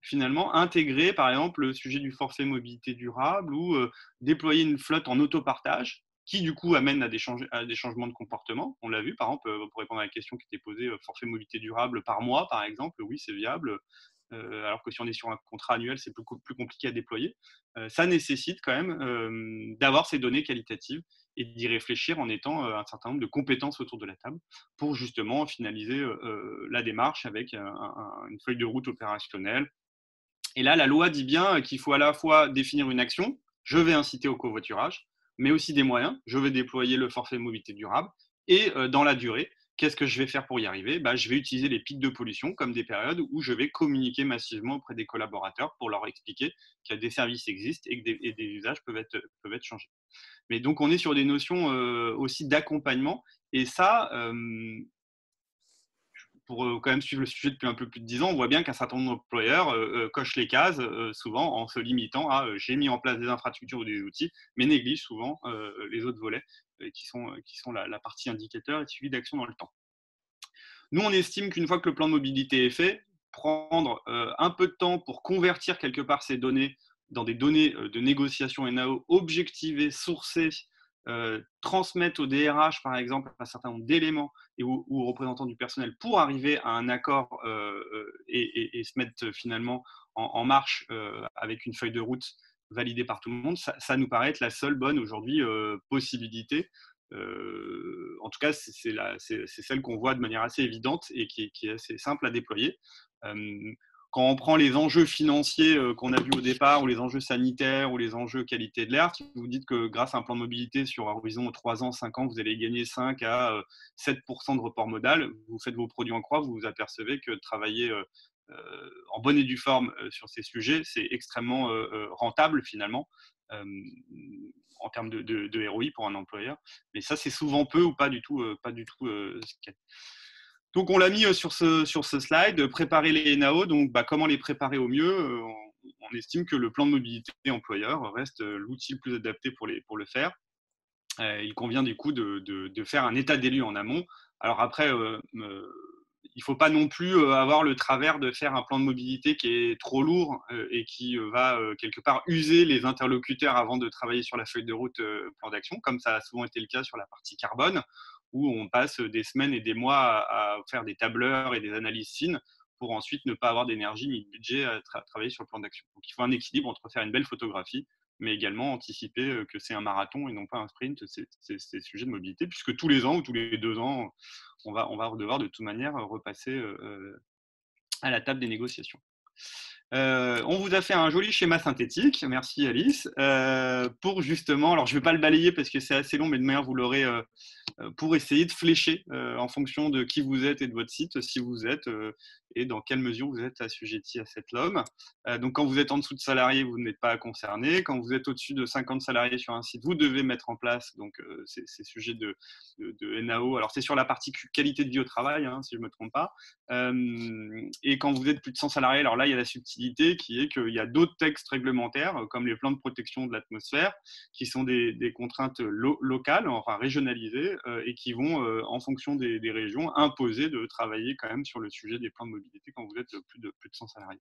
finalement intégrer, par exemple, le sujet du forfait mobilité durable ou déployer une flotte en autopartage qui, du coup, amène à des changements de comportement. On l'a vu, par exemple, pour répondre à la question qui était posée, forfait mobilité durable par mois, par exemple, oui, c'est viable. Alors que si on est sur un contrat annuel, c'est plus compliqué à déployer. Ça nécessite quand même d'avoir ces données qualitatives et d'y réfléchir en étant un certain nombre de compétences autour de la table pour justement finaliser la démarche avec une feuille de route opérationnelle. Et là, la loi dit bien qu'il faut à la fois définir une action, je vais inciter au covoiturage, mais aussi des moyens, je vais déployer le forfait mobilité durable, et dans la durée, qu'est-ce que je vais faire pour y arriver? Je vais utiliser les pics de pollution comme des périodes où je vais communiquer massivement auprès des collaborateurs pour leur expliquer qu'il y a des services qui existent et que des usages peuvent être changés. Mais donc, on est sur des notions aussi d'accompagnement. Et ça, pour quand même suivre le sujet depuis un peu plus de 10 ans, on voit bien qu'un certain nombre d'employeurs cochent les cases, souvent en se limitant à j'ai mis en place des infrastructures ou des outils, mais négligent souvent les autres volets qui sont la partie indicateur et suivi d'action dans le temps. Nous, on estime qu'une fois que le plan de mobilité est fait, prendre un peu de temps pour convertir quelque part ces données dans des données de négociation NAO objectivées, sourcées, transmettre au DRH, par exemple, un certain nombre d'éléments ou aux représentants du personnel pour arriver à un accord et se mettre finalement en marche avec une feuille de route validée par tout le monde, ça nous paraît être la seule bonne aujourd'hui possibilité. En tout cas, c'est celle qu'on voit de manière assez évidente et qui est assez simple à déployer. Quand on prend les enjeux financiers qu'on a vus au départ, ou les enjeux sanitaires, ou les enjeux qualité de l'air, si vous dites que grâce à un plan de mobilité sur un horizon 3 ans, 5 ans, vous allez gagner 5 à 7% de report modal, vous faites vos produits en croix, vous vous apercevez que travailler en bonne et due forme sur ces sujets, c'est extrêmement rentable finalement en termes de ROI pour un employeur. Mais ça, c'est souvent peu ou pas du tout ce qu'il y a. Donc, on l'a mis sur ce slide, préparer les NAO. Donc, comment les préparer au mieux? On estime que le plan de mobilité employeur reste l'outil le plus adapté pour le faire. il convient du coup de faire un état des lieux en amont. Alors après, il ne faut pas non plus avoir le travers de faire un plan de mobilité qui est trop lourd et qui va quelque part user les interlocuteurs avant de travailler sur la feuille de route plan d'action, comme ça a souvent été le cas sur la partie carbone, où on passe des semaines et des mois à faire des tableurs et des analyses fines pour ensuite ne pas avoir d'énergie ni de budget à travailler sur le plan d'action. Donc il faut un équilibre entre faire une belle photographie, mais également anticiper que c'est un marathon et non pas un sprint, ces sujets de mobilité, puisque tous les ans ou tous les 2 ans, on va devoir de toute manière repasser à la table des négociations. On vous a fait un joli schéma synthétique, merci Alice, pour justement, alors je ne vais pas le balayer parce que c'est assez long, mais de manière vous l'aurez pour essayer de flécher en fonction de qui vous êtes et de votre site, si vous êtes et dans quelle mesure vous êtes assujetti à cette LOM. Donc quand vous êtes en dessous de salariés, vous n'êtes pas concerné. Quand vous êtes au-dessus de 50 salariés sur un site, vous devez mettre en place donc, ces sujets de NAO. Alors c'est sur la partie qualité de vie au travail, hein, si je ne me trompe pas. Et quand vous êtes plus de 100 salariés, alors là, il y a la subtilité qui est qu'il y a d'autres textes réglementaires, comme les plans de protection de l'atmosphère, qui sont des contraintes locales, enfin régionalisées, et qui vont, en fonction des régions, imposer de travailler quand même sur le sujet des plans de mobilité quand vous êtes plus de 100 salariés.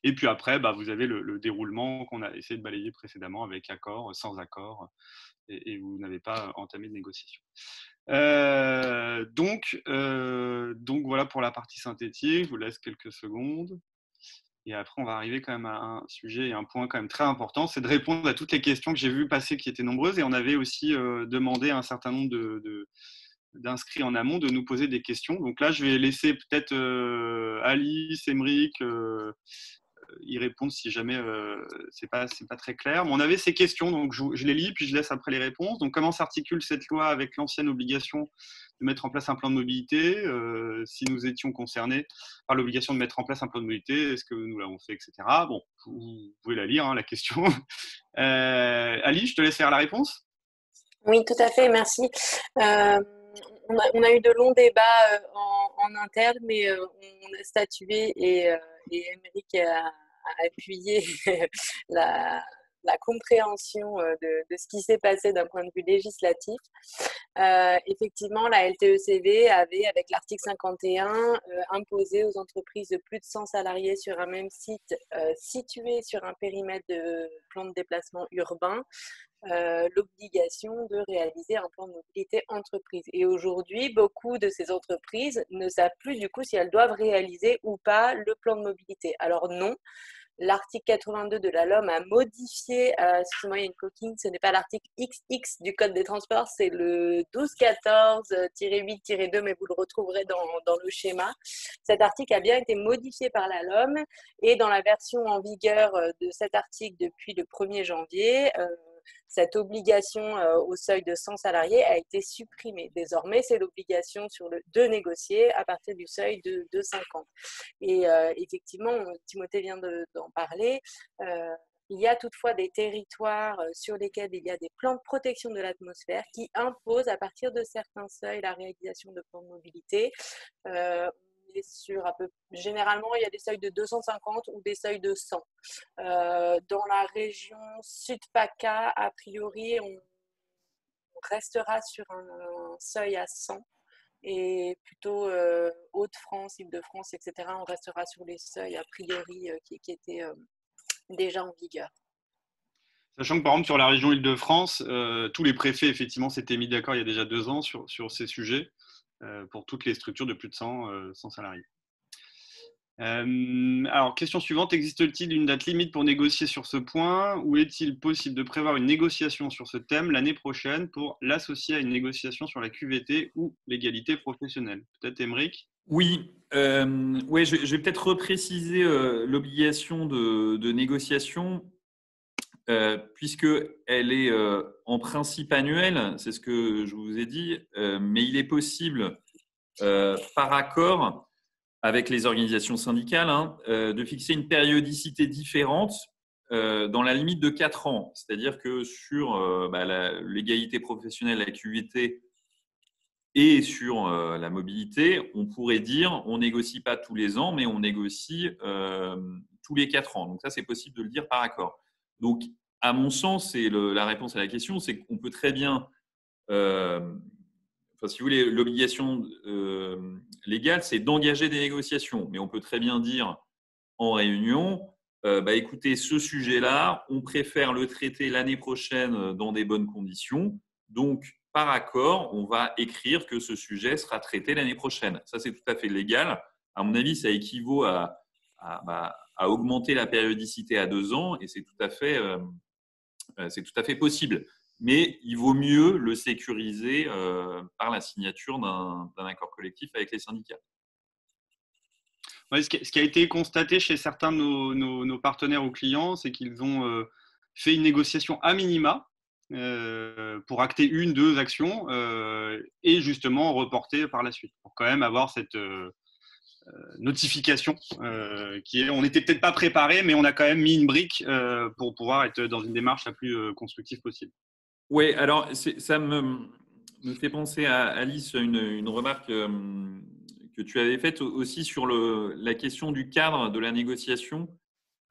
Et puis après, vous avez le déroulement qu'on a essayé de balayer précédemment avec accord, sans accord, et vous n'avez pas entamé de négociation. Donc voilà pour la partie synthétique. Je vous laisse quelques secondes. Et après, on va arriver quand même à un sujet et un point quand même très important, c'est de répondre à toutes les questions que j'ai vues passer qui étaient nombreuses. Et on avait aussi demandé à un certain nombre d'inscrits en amont de nous poser des questions. Donc là, je vais laisser peut-être Alice, Émeric y répondre si jamais c'est pas très clair. Mais on avait ces questions, donc je les lis, puis je laisse après les réponses. Donc comment s'articule cette loi avec l'ancienne obligation de mettre en place un plan de mobilité si nous étions concernés par l'obligation de mettre en place un plan de mobilité, est-ce que nous l'avons fait, etc. Bon, vous pouvez la lire, hein, la question. Ali, je te laisse faire la réponse. Oui, tout à fait, merci. On a eu de longs débats en interne, mais on a statué et Émeric a appuyé la compréhension de ce qui s'est passé d'un point de vue législatif. Effectivement, la LTECV avait, avec l'article 51, imposé aux entreprises de plus de 100 salariés sur un même site situé sur un périmètre de plan de déplacement urbain l'obligation de réaliser un plan de mobilité entreprise. Et aujourd'hui, beaucoup de ces entreprises ne savent plus du coup si elles doivent réaliser ou pas le plan de mobilité. Alors non, l'article 82 de la LOM a modifié, excusez-moi, il y a une coquine, ce n'est pas l'article XX du Code des transports, c'est le 1214-8-2, mais vous le retrouverez dans le schéma. Cet article a bien été modifié par la LOM et dans la version en vigueur de cet article depuis le 1er janvier, cette obligation au seuil de 100 salariés a été supprimée. Désormais, c'est l'obligation de négocier à partir du seuil de 50. Et effectivement, Timothée vient d'en parler, il y a toutefois des territoires sur lesquels il y a des plans de protection de l'atmosphère qui imposent à partir de certains seuils la réalisation de plans de mobilité. Généralement, il y a des seuils de 250 ou des seuils de 100. Dans la région Sud-PACA, a priori, on restera sur un seuil à 100. Et plutôt Hauts-de-France, Île-de-France, etc., on restera sur les seuils a priori qui étaient déjà en vigueur. Sachant que par exemple sur la région Île-de-France, tous les préfets effectivement s'étaient mis d'accord il y a déjà 2 ans sur ces sujets pour toutes les structures de plus de 100 salariés. Alors, question suivante, existe-t-il une date limite pour négocier sur ce point ou est-il possible de prévoir une négociation sur ce thème l'année prochaine pour l'associer à une négociation sur la QVT ou l'égalité professionnelle? Peut-être Émeric? Oui, je vais peut-être repréciser l'obligation de négociation puisqu'elle est en principe annuelle, c'est ce que je vous ai dit, mais il est possible par accord avec les organisations syndicales, de fixer une périodicité différente dans la limite de 4 ans. C'est-à-dire que sur l'égalité professionnelle, la QVT et sur la mobilité, on pourrait dire on ne négocie pas tous les ans, mais on négocie tous les 4 ans. Donc ça, c'est possible de le dire par accord. Donc, à mon sens, et la réponse à la question, c'est qu'on peut très bien, si vous voulez, l'obligation légale, c'est d'engager des négociations. Mais on peut très bien dire en réunion, écoutez, ce sujet-là, on préfère le traiter l'année prochaine dans des bonnes conditions. Donc, par accord, on va écrire que ce sujet sera traité l'année prochaine. Ça, c'est tout à fait légal. À mon avis, ça équivaut à augmenter la périodicité à 2 ans et c'est tout à fait possible. Mais il vaut mieux le sécuriser par la signature d'un accord collectif avec les syndicats. Ouais, ce qui a été constaté chez certains de nos partenaires ou clients, c'est qu'ils ont fait une négociation à minima pour acter 1, 2 actions et justement reporter par la suite, pour quand même avoir cette notification qui est, on n'était peut-être pas préparé, mais on a quand même mis une brique pour pouvoir être dans une démarche la plus constructive possible. Oui, alors ça me fait penser à Alice, une remarque que tu avais faite aussi sur la question du cadre de la négociation.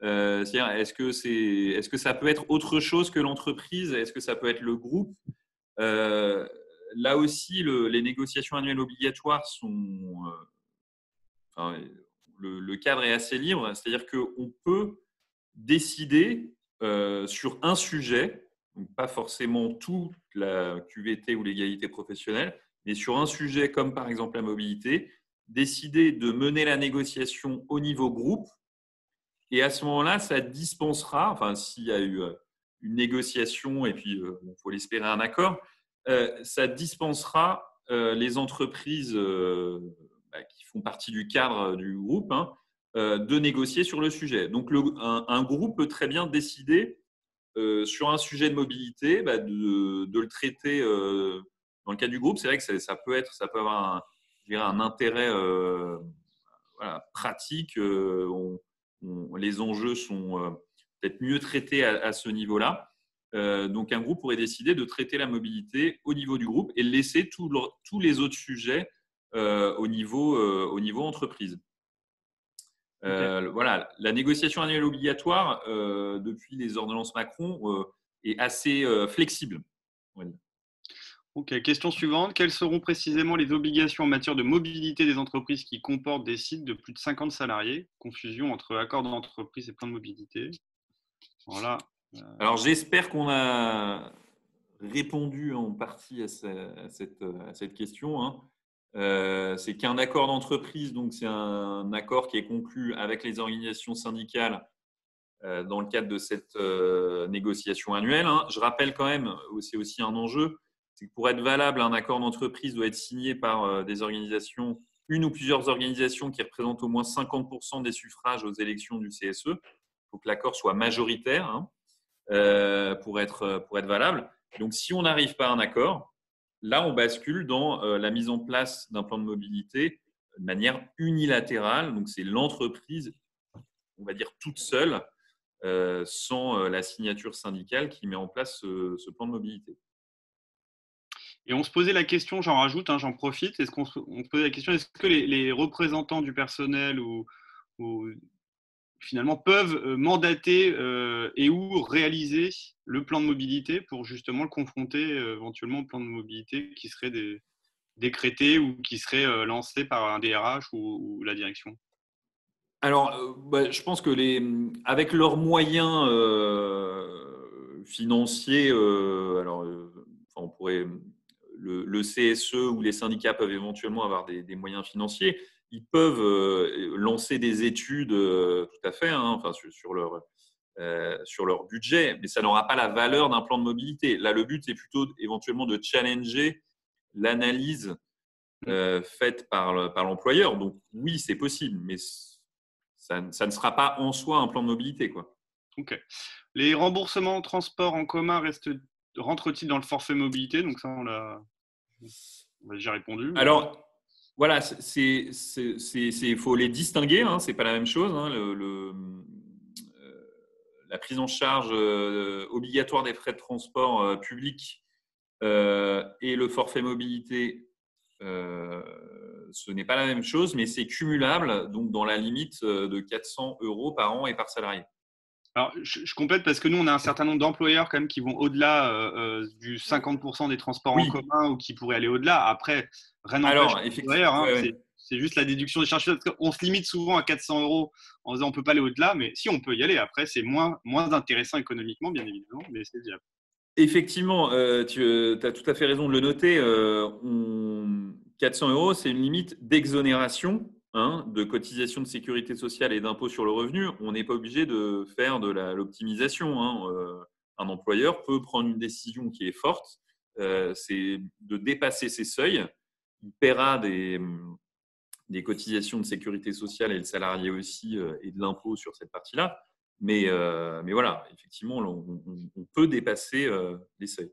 C'est-à-dire, est-ce que ça peut être autre chose que l'entreprise? Est-ce que ça peut être le groupe? Là aussi, les négociations annuelles obligatoires sont… le cadre est assez libre, c'est-à-dire qu'on peut décider sur un sujet, donc pas forcément toute la QVT ou l'égalité professionnelle, mais sur un sujet comme par exemple la mobilité, décider de mener la négociation au niveau groupe. Et à ce moment-là, ça dispensera, enfin s'il y a eu une négociation et puis il faut l'espérer un accord, ça dispensera les entreprises qui font partie du cadre du groupe de négocier sur le sujet. Donc un groupe peut très bien décider sur un sujet de mobilité de le traiter dans le cadre du groupe. C'est vrai que ça peut avoir un intérêt pratique. Les enjeux sont peut-être mieux traités à ce niveau-là. Donc, un groupe pourrait décider de traiter la mobilité au niveau du groupe et laisser tous les autres sujets au niveau entreprise. Voilà, la négociation annuelle obligatoire, depuis les ordonnances Macron, est assez flexible. Ok, question suivante. Quelles seront précisément les obligations en matière de mobilité des entreprises qui comportent des sites de plus de 50 salariés? Confusion entre accord d'entreprise et plan de mobilité. Voilà. Alors, j'espère qu'on a répondu en partie à cette question. C'est qu'un accord d'entreprise, donc c'est un accord qui est conclu avec les organisations syndicales dans le cadre de cette négociation annuelle. Je rappelle quand même, c'est aussi un enjeu, c'est que pour être valable, un accord d'entreprise doit être signé par des organisations, une ou plusieurs organisations qui représentent au moins 50% des suffrages aux élections du CSE. Il faut que l'accord soit majoritaire pour être valable. Donc, si on n'arrive pas à un accord, là, on bascule dans la mise en place d'un plan de mobilité de manière unilatérale. Donc, c'est l'entreprise, on va dire toute seule, sans la signature syndicale qui met en place ce plan de mobilité. Et on se posait la question, j'en rajoute, j'en profite, on se posait la question, est-ce que les représentants du personnel ou finalement peuvent mandater et ou réaliser le plan de mobilité pour justement le confronter éventuellement au plan de mobilité qui serait décrété ou qui serait lancé par un DRH ou la direction? Alors, je pense que avec leurs moyens financiers, on pourrait, le CSE ou les syndicats peuvent éventuellement avoir des moyens financiers. Ils peuvent lancer des études tout à fait, sur leur budget, mais ça n'aura pas la valeur d'un plan de mobilité. Là, le but, c'est plutôt éventuellement de challenger l'analyse faite par l'employeur. Donc, oui, c'est possible, mais ça ne sera pas en soi un plan de mobilité, quoi. Ok. Les remboursements de transport en commun rentrent-ils dans le forfait mobilité? Donc ça, on a déjà répondu. Mais… Alors, voilà, il faut les distinguer, c'est pas la même chose. La prise en charge obligatoire des frais de transport public et le forfait mobilité, ce n'est pas la même chose, mais c'est cumulable, donc dans la limite de 400 € par an et par salarié. Alors, je complète parce que nous, on a un certain nombre d'employeurs quand même qui vont au-delà du 50% des transports en Oui. commun ou qui pourraient aller au-delà. Après, rien n'empêche Alors, l'employeur, effectivement, hein, ouais, ouais. c'est juste la déduction des charges. On se limite souvent à 400 euros en disant on ne peut pas aller au-delà, mais si on peut y aller. Après, c'est moins intéressant économiquement, bien évidemment, mais c'est viable. Effectivement, tu as tout à fait raison de le noter. 400 euros, c'est une limite d'exonération, hein, de cotisation de sécurité sociale et d'impôt sur le revenu. On n'est pas obligé de faire de l'optimisation, hein. Un employeur peut prendre une décision qui est forte, c'est de dépasser ces seuils. Il paiera des cotisations de sécurité sociale et le salarié aussi, et de l'impôt sur cette partie-là. Mais voilà, effectivement, on peut dépasser les seuils.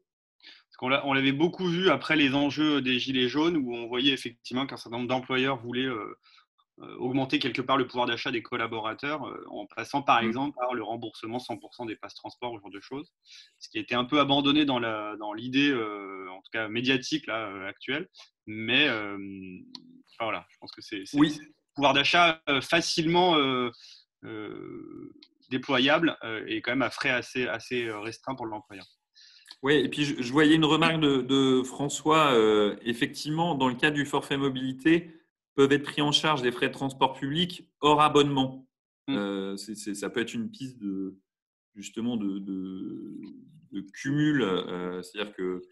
On l'avait beaucoup vu après les enjeux des Gilets jaunes où on voyait effectivement qu'un certain nombre d'employeurs voulaient augmenter quelque part le pouvoir d'achat des collaborateurs en passant par Mm. exemple par le remboursement 100% des passes transport, ce genre de choses, ce qui a été un peu abandonné dans l'idée, en tout cas médiatique là, actuelle. Mais voilà, je pense que c'est Oui, pouvoir d'achat facilement déployable et quand même à frais assez restreints pour l'employeur. oui. Et puis je voyais une remarque de François. Effectivement, dans le cadre du forfait mobilité, peuvent être pris en charge des frais de transport public hors abonnement. Mm. Ça peut être une piste justement de cumul. C'est-à-dire que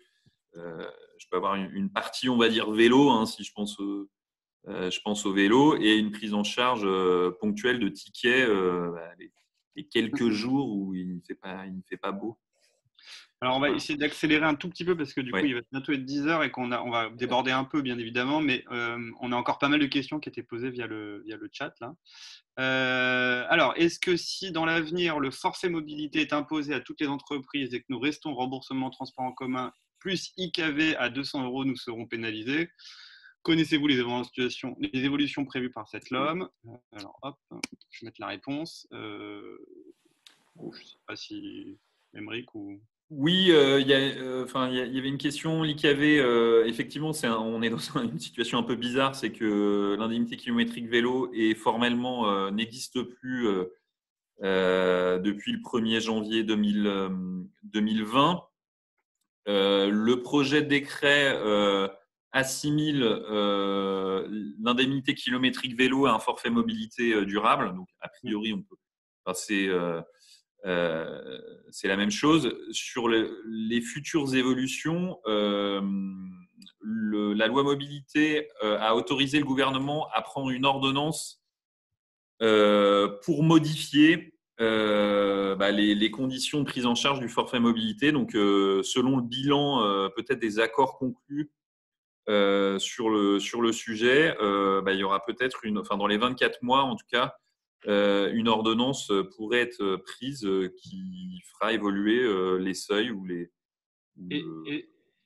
je peux avoir une partie, on va dire, vélo, hein, si je pense au vélo, et une prise en charge ponctuelle de tickets les quelques jours où il ne fait pas beau. Alors, on va Voilà. essayer d'accélérer un tout petit peu parce que du coup, Ouais. il va bientôt être 10 heures et on va déborder un peu, bien évidemment, mais on a encore pas mal de questions qui étaient posées via le chat, là. Alors, est-ce que si dans l'avenir, le forfait mobilité est imposé à toutes les entreprises et que nous restons remboursement transport en commun plus IKV à 200 euros, nous serons pénalisés? Connaissez-vous les évolutions prévues par cette LOM? Alors, hop, je vais mettre la réponse. Je ne sais pas si Émeric ou… Oui, il y avait une question, l'IKV, effectivement, on est dans une situation un peu bizarre, c'est que l'indemnité kilométrique vélo est formellement n'existe plus depuis le 1er janvier 2020. Le projet de décret assimile l'indemnité kilométrique vélo à un forfait mobilité durable. Donc, a priori, on peut passer. C'est la même chose. Sur les futures évolutions, la loi mobilité a autorisé le gouvernement à prendre une ordonnance pour modifier les conditions de prise en charge du forfait mobilité. Donc, selon le bilan, peut-être des accords conclus sur le sujet, il y aura peut-être dans les 24 mois en tout cas, une ordonnance pourrait être prise qui fera évoluer les seuils ou le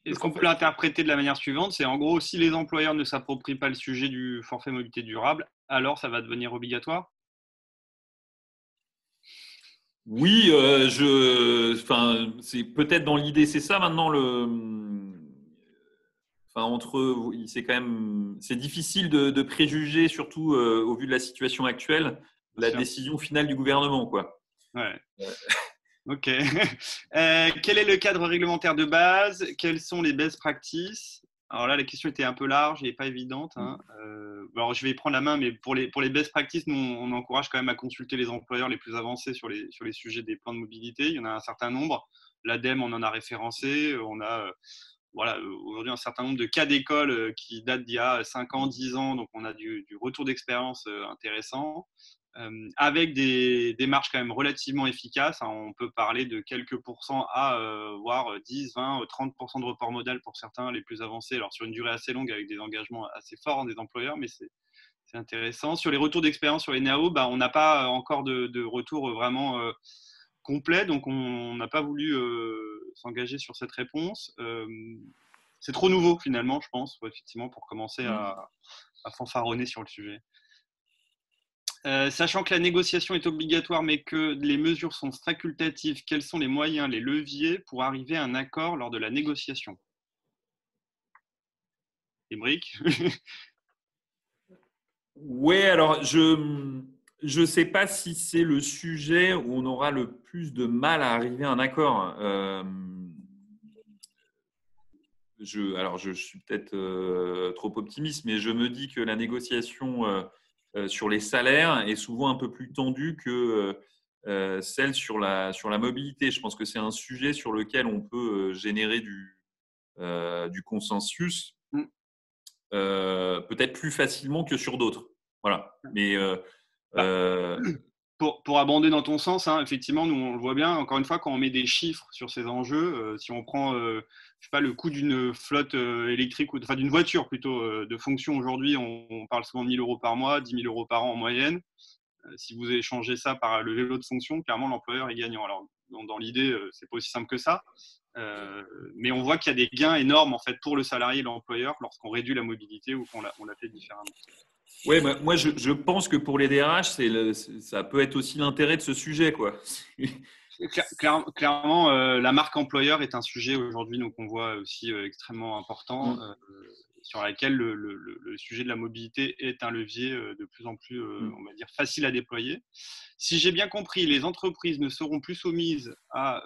Est-ce qu'on peut forfait. l'interpréter de la manière suivante? C'est en gros, si les employeurs ne s'approprient pas le sujet du forfait mobilité durable, alors ça va devenir obligatoire? Oui, c'est peut-être dans l'idée, c'est ça maintenant c'est difficile de préjuger, surtout au vu de la situation actuelle, Bien la sûr. décision finale du gouvernement, quoi. Ouais. Ok. Quel est le cadre réglementaire de base? Quelles sont les best practices? Alors là, la question était un peu large et pas évidente, hein. Alors, je vais y prendre la main, mais pour les best practices, nous, on encourage quand même à consulter les employeurs les plus avancés sur les sujets des plans de mobilité. Il y en a un certain nombre. L'ADEME, on en a référencé. On a aujourd'hui un certain nombre de cas d'école qui datent d'il y a 5 ans, 10 ans. Donc, on a du retour d'expérience intéressant. Avec des démarches quand même relativement efficaces. Hein. On peut parler de quelques pourcents à voire 10, 20, 30% de report modal pour certains les plus avancés. Alors sur une durée assez longue avec des engagements assez forts des employeurs, mais c'est intéressant. Sur les retours d'expérience sur les NAO, on n'a pas encore de retour vraiment complet, donc on n'a pas voulu s'engager sur cette réponse. C'est trop nouveau finalement, je pense, effectivement, pour commencer à fanfaronner sur le sujet. Sachant que la négociation est obligatoire mais que les mesures sont facultatives, quels sont les moyens, les leviers pour arriver à un accord lors de la négociation? Émeric? Ouais, alors Je ne sais pas si c'est le sujet où on aura le plus de mal à arriver à un accord. Alors, je suis peut-être trop optimiste, mais je me dis que la négociation sur les salaires est souvent un peu plus tendue que celle sur la mobilité. Je pense que c'est un sujet sur lequel on peut générer du consensus, Mm. peut-être plus facilement que sur d'autres. Voilà. Mais Bah, pour abonder dans ton sens, hein, effectivement, nous on le voit bien, encore une fois, quand on met des chiffres sur ces enjeux, si on prend je sais pas, le coût d'une flotte électrique, enfin d'une voiture plutôt de fonction aujourd'hui, on parle souvent de 1 000 euros par mois, 10 000 euros par an en moyenne. Si vous échangez ça par le vélo de fonction, clairement l'employeur est gagnant. Alors dans l'idée, c'est pas aussi simple que ça, mais on voit qu'il y a des gains énormes en fait pour le salarié et l'employeur lorsqu'on réduit la mobilité ou qu'on la fait différemment. Oui, moi je pense que pour les DRH, ça peut être aussi l'intérêt de ce sujet, quoi. Clairement, la marque employeur est un sujet aujourd'hui qu'on voit aussi extrêmement important, sur laquelle le sujet de la mobilité est un levier de plus en plus, on va dire, facile à déployer. Si j'ai bien compris, les entreprises ne seront plus soumises à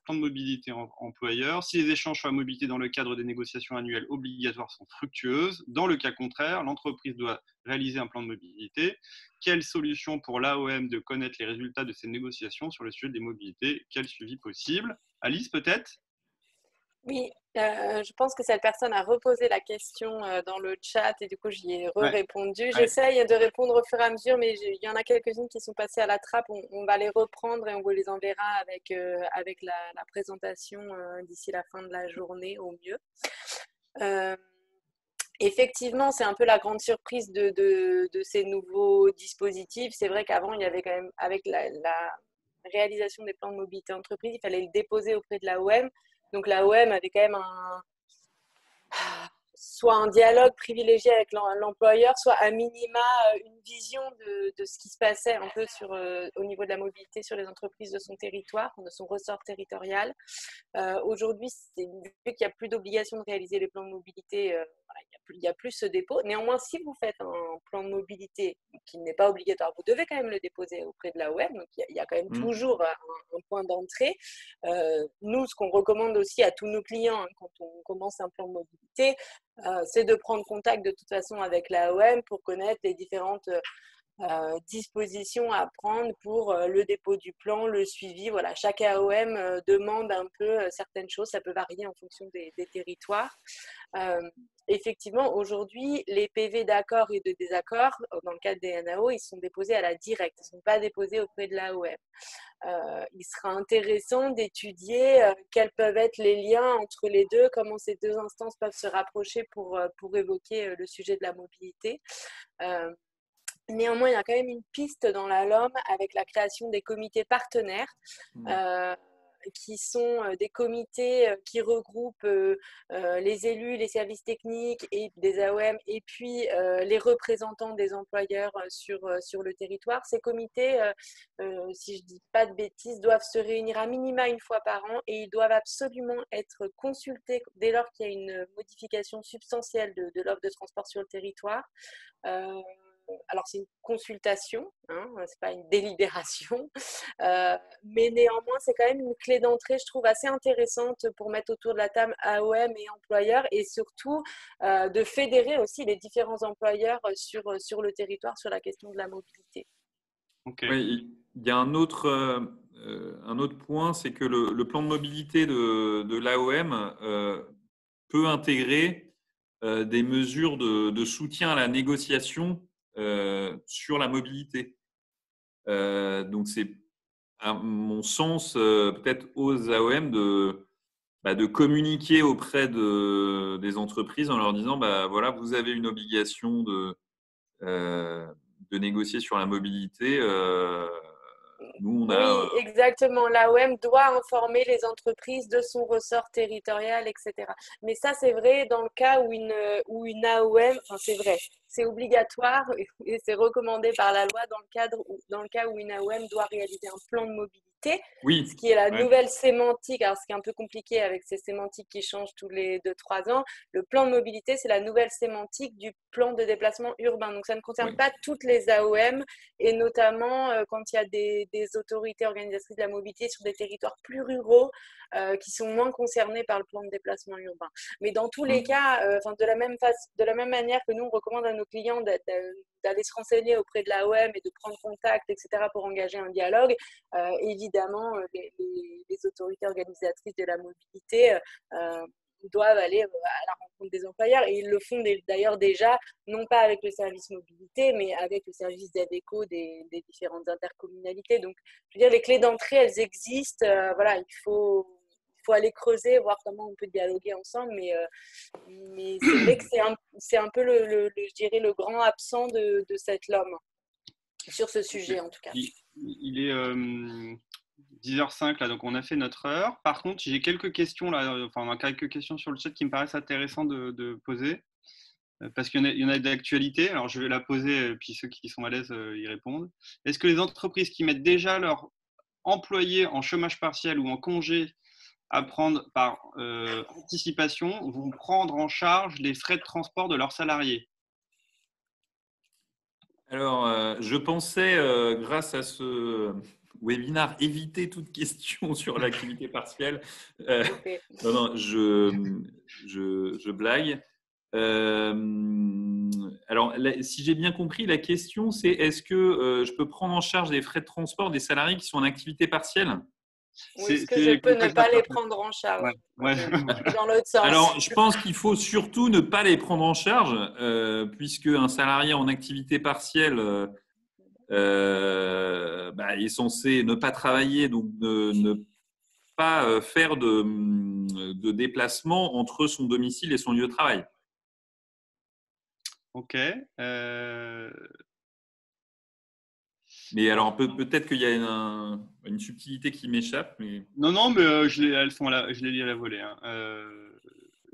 plan de mobilité employeur si les échanges sur la mobilité dans le cadre des négociations annuelles obligatoires sont fructueuses. Dans le cas contraire, l'entreprise doit réaliser un plan de mobilité. Quelle solution pour l'AOM de connaître les résultats de ces négociations sur le sujet des mobilités? Quel suivi possible? Alice, peut-être? Oui, je pense que cette personne a reposé la question dans le chat et du coup j'y ai Ouais. répondu. J'essaye de répondre au fur et à mesure, mais il y en a quelques-unes qui sont passées à la trappe. On va les reprendre et on vous les enverra avec la présentation d'ici la fin de la journée au mieux. Effectivement, c'est un peu la grande surprise de ces nouveaux dispositifs. C'est vrai qu'avant, il y avait quand même, avec la réalisation des plans de mobilité entreprise, il fallait le déposer auprès de l'AOM. Donc l'AOM avait quand même soit un dialogue privilégié avec l'employeur, soit à minima une vision de ce qui se passait un peu au niveau de la mobilité sur les entreprises de son territoire, de son ressort territorial. Aujourd'hui, vu qu'il n'y a plus d'obligation de réaliser les plans de mobilité, il n'y a plus ce dépôt. Néanmoins, si vous faites un plan de mobilité qui n'est pas obligatoire, vous devez quand même le déposer auprès de l'AOM. Donc, il y a quand même toujours un point d'entrée. Nous, ce qu'on recommande aussi à tous nos clients quand on commence un plan de mobilité, c'est de prendre contact de toute façon avec l'AOM pour connaître les différentes dispositions à prendre pour le dépôt du plan, le suivi. Voilà, chaque AOM demande un peu certaines choses, ça peut varier en fonction des territoires. Effectivement, aujourd'hui, les PV d'accord et de désaccord, dans le cadre des NAO, ils sont déposés à la directe, ils ne sont pas déposés auprès de l'AOM. Il sera intéressant d'étudier quels peuvent être les liens entre les deux, comment ces deux instances peuvent se rapprocher pour évoquer le sujet de la mobilité. Néanmoins, il y a quand même une piste dans la LOM avec la création des comités partenaires, qui sont des comités qui regroupent les élus, les services techniques et des AOM et puis les représentants des employeurs sur le territoire. Ces comités, si je ne dis pas de bêtises, doivent se réunir à minima une fois par an et ils doivent absolument être consultés dès lors qu'il y a une modification substantielle de l'offre de transport sur le territoire. Alors, c'est une consultation, hein, ce n'est pas une délibération, mais néanmoins, c'est quand même une clé d'entrée, je trouve, assez intéressante pour mettre autour de la table AOM et employeurs et surtout de fédérer aussi les différents employeurs sur le territoire sur la question de la mobilité. Okay. Oui, il y a un autre point, c'est que le plan de mobilité de l'AOM peut intégrer des mesures de soutien à la négociation sur la mobilité. Donc, c'est, à mon sens, peut-être aux AOM de communiquer auprès des entreprises en leur disant voilà, vous avez une obligation de négocier sur la mobilité. Nous, oui, exactement. L'AOM doit informer les entreprises de son ressort territorial, etc. Mais ça, c'est vrai dans le cas où une AOM, enfin c'est vrai, c'est obligatoire et c'est recommandé par la loi dans le cas où une AOM doit réaliser un plan de mobilité. Oui. Ce qui est la nouvelle sémantique, alors ce qui est un peu compliqué avec ces sémantiques qui changent tous les 2-3 ans, le plan de mobilité, c'est la nouvelle sémantique du plan de déplacement urbain. Donc ça ne concerne pas toutes les AOM, et notamment quand il y a des autorités organisatrices de la mobilité sur des territoires plus ruraux qui sont moins concernés par le plan de déplacement urbain. Mais dans tous les cas, de la même manière que nous, on recommande à nos clients d'aller se renseigner auprès de l'AOM et de prendre contact, etc., pour engager un dialogue, évidemment, les autorités organisatrices de la mobilité doivent aller à la rencontre des employeurs, et ils le font d'ailleurs déjà, non pas avec le service mobilité, mais avec le service d'ADECO des différentes intercommunalités. Donc, je veux dire, les clés d'entrée, elles existent. Voilà, il faut aller creuser, voir comment on peut dialoguer ensemble, mais c'est vrai que c'est un peu je dirais, le grand absent de cette LOM sur ce sujet, en tout cas. Il est 10h05 là, donc on a fait notre heure. Par contre, j'ai quelques questions là, enfin on a quelques questions sur le chat qui me paraissent intéressantes de poser, parce qu'il y en a d'actualité. Alors je vais la poser, puis ceux qui sont à l'aise y répondent. Est-ce que les entreprises qui mettent déjà leurs employés en chômage partiel ou en congé à prendre par anticipation vont prendre en charge les frais de transport de leurs salariés? Alors, je pensais, grâce à ce webinaire, éviter toute question sur l'activité partielle. Non, je blague. Alors, si j'ai bien compris, la question, c'est est-ce que je peux prendre en charge les frais de transport des salariés qui sont en activité partielle? Oui, est-ce que je peux ne pas les prendre en charge? Dans l'autre sens. Alors, je pense qu'il faut surtout ne pas les prendre en charge, puisque un salarié en activité partielle est censé ne pas travailler, donc ne pas faire de déplacement entre son domicile et son lieu de travail. Ok. Mais alors, peut-être qu'il y a une subtilité qui m'échappe. Mais... Non, mais je l'ai dit à la volée. Hein.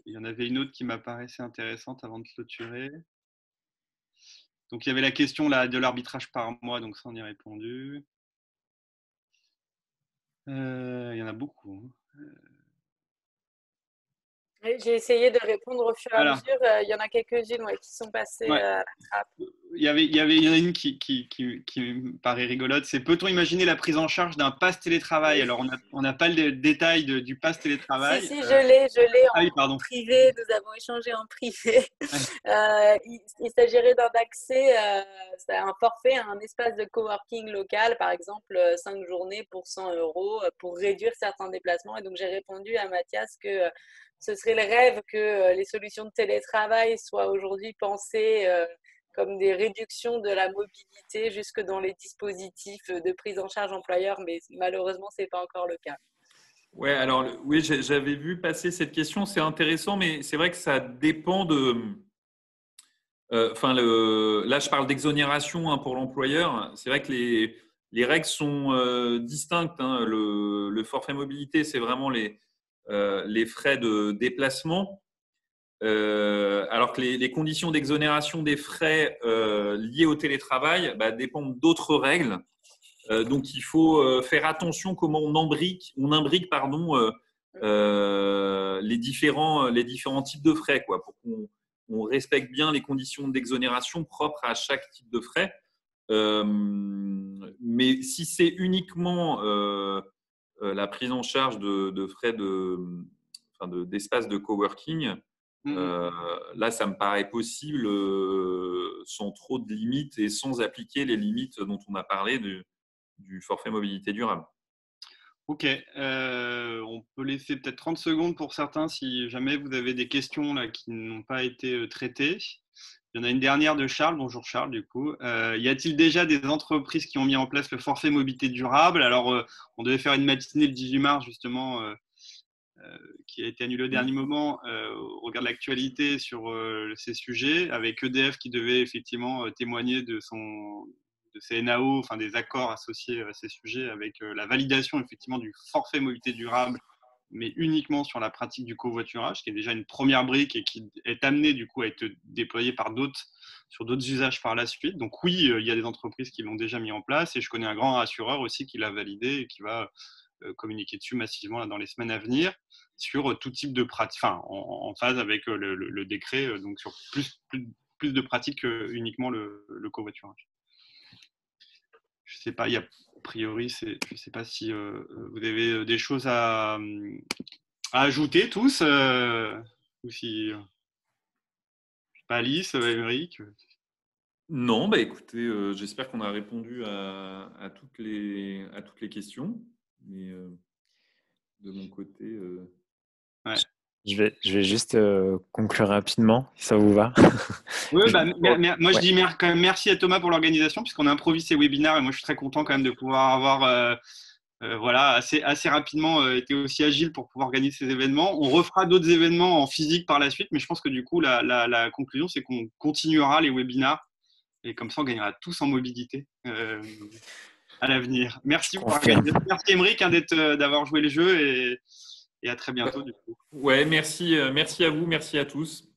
Il y en avait une autre qui m'apparaissait intéressante avant de clôturer. Donc, il y avait la question là, de l'arbitrage par mois, donc ça, on y a répondu. Il y en a beaucoup. J'ai essayé de répondre au fur et à mesure. Il y en a quelques-unes qui sont passées à la trappe. Il y en a une qui me paraît rigolote. C'est: peut-on imaginer la prise en charge d'un pass télétravail? Alors, on n'a pas le détail du pass télétravail. Si, je l'ai en privé. Nous avons échangé en privé. Il s'agirait d'un accès, c'est un forfait à un espace de coworking local, par exemple 5 journées pour 100 € pour réduire certains déplacements. Et donc, j'ai répondu à Mathias que ce serait le rêve que les solutions de télétravail soient aujourd'hui pensées comme des réductions de la mobilité jusque dans les dispositifs de prise en charge employeur, mais malheureusement, ce n'est pas encore le cas. Ouais, alors oui, j'avais vu passer cette question, c'est intéressant, mais c'est vrai que ça dépend de. Là, je parle d'exonération pour l'employeur. C'est vrai que les règles sont distinctes. Hein. Le forfait mobilité, c'est vraiment les frais de déplacement. Alors que les conditions d'exonération des frais liés au télétravail dépendent d'autres règles. Donc, il faut faire attention comment on imbrique les différents types de frais, quoi, pour qu'on respecte bien les conditions d'exonération propres à chaque type de frais. Mais si c'est uniquement la prise en charge de frais d'espace de coworking, là, ça me paraît possible sans trop de limites et sans appliquer les limites dont on a parlé du forfait mobilité durable. Ok, on peut laisser peut-être 30 secondes pour certains si jamais vous avez des questions là, qui n'ont pas été traitées. Il y en a une dernière de Charles. Bonjour Charles, du coup. Y a-t-il déjà des entreprises qui ont mis en place le forfait mobilité durable? Alors, on devait faire une matinée le 18 mars, justement, qui a été annulée au dernier moment au regard de l'actualité sur ces sujets, avec EDF qui devait effectivement témoigner de ses NAO, enfin des accords associés à ces sujets, avec la validation effectivement du forfait mobilité durable mais uniquement sur la pratique du covoiturage, qui est déjà une première brique et qui est amenée du coup à être déployée sur d'autres usages par la suite. Donc oui, il y a des entreprises qui l'ont déjà mis en place, et je connais un grand assureur aussi qui l'a validé et qui va communiquer dessus massivement là, dans les semaines à venir, sur tout type de pratique, enfin en phase avec le décret, donc sur plus de pratiques que uniquement le covoiturage. Je sais pas, a priori, je sais pas si vous avez des choses à ajouter tous, ou si, je sais pas, Alice, Émeric. Non, bah écoutez, j'espère qu'on a répondu à toutes les questions. Mais de mon côté, Ouais. Je vais juste conclure rapidement, si ça vous va. Oui, bah, moi je Ouais. dis quand même merci à Thomas pour l'organisation, puisqu'on improvise ces webinaires, et moi je suis très content quand même de pouvoir avoir voilà, assez rapidement été aussi agile pour pouvoir organiser ces événements. On refera d'autres événements en physique par la suite, mais je pense que du coup la conclusion c'est qu'on continuera les webinaires, et comme ça on gagnera tous en mobilité à l'avenir. Je Merci pour confirme. l'organisation. Merci Émeric d'avoir joué le jeu, et à très bientôt du coup. ouais, merci à vous, merci à tous.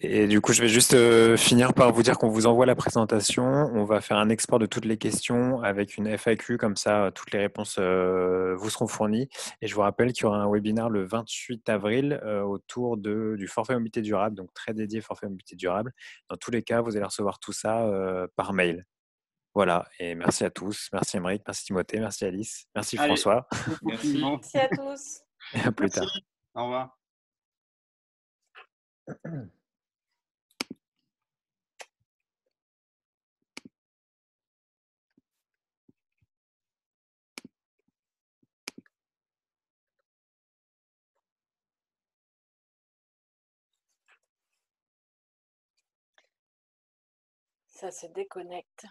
Et du coup, je vais juste finir par vous dire qu'on vous envoie la présentation. On va faire un export de toutes les questions avec une FAQ, comme ça, toutes les réponses vous seront fournies. Et je vous rappelle qu'il y aura un webinaire le 28 avril autour du forfait mobilité durable, donc très dédié forfait mobilité durable. Dans tous les cas, vous allez recevoir tout ça par mail. Voilà, et merci à tous. Merci Émeric, merci Timothée, merci Alice, merci Allez, François. bon Merci. confinement. Merci à tous. Et à plus Merci. tard. Au revoir. Ça se déconnecte.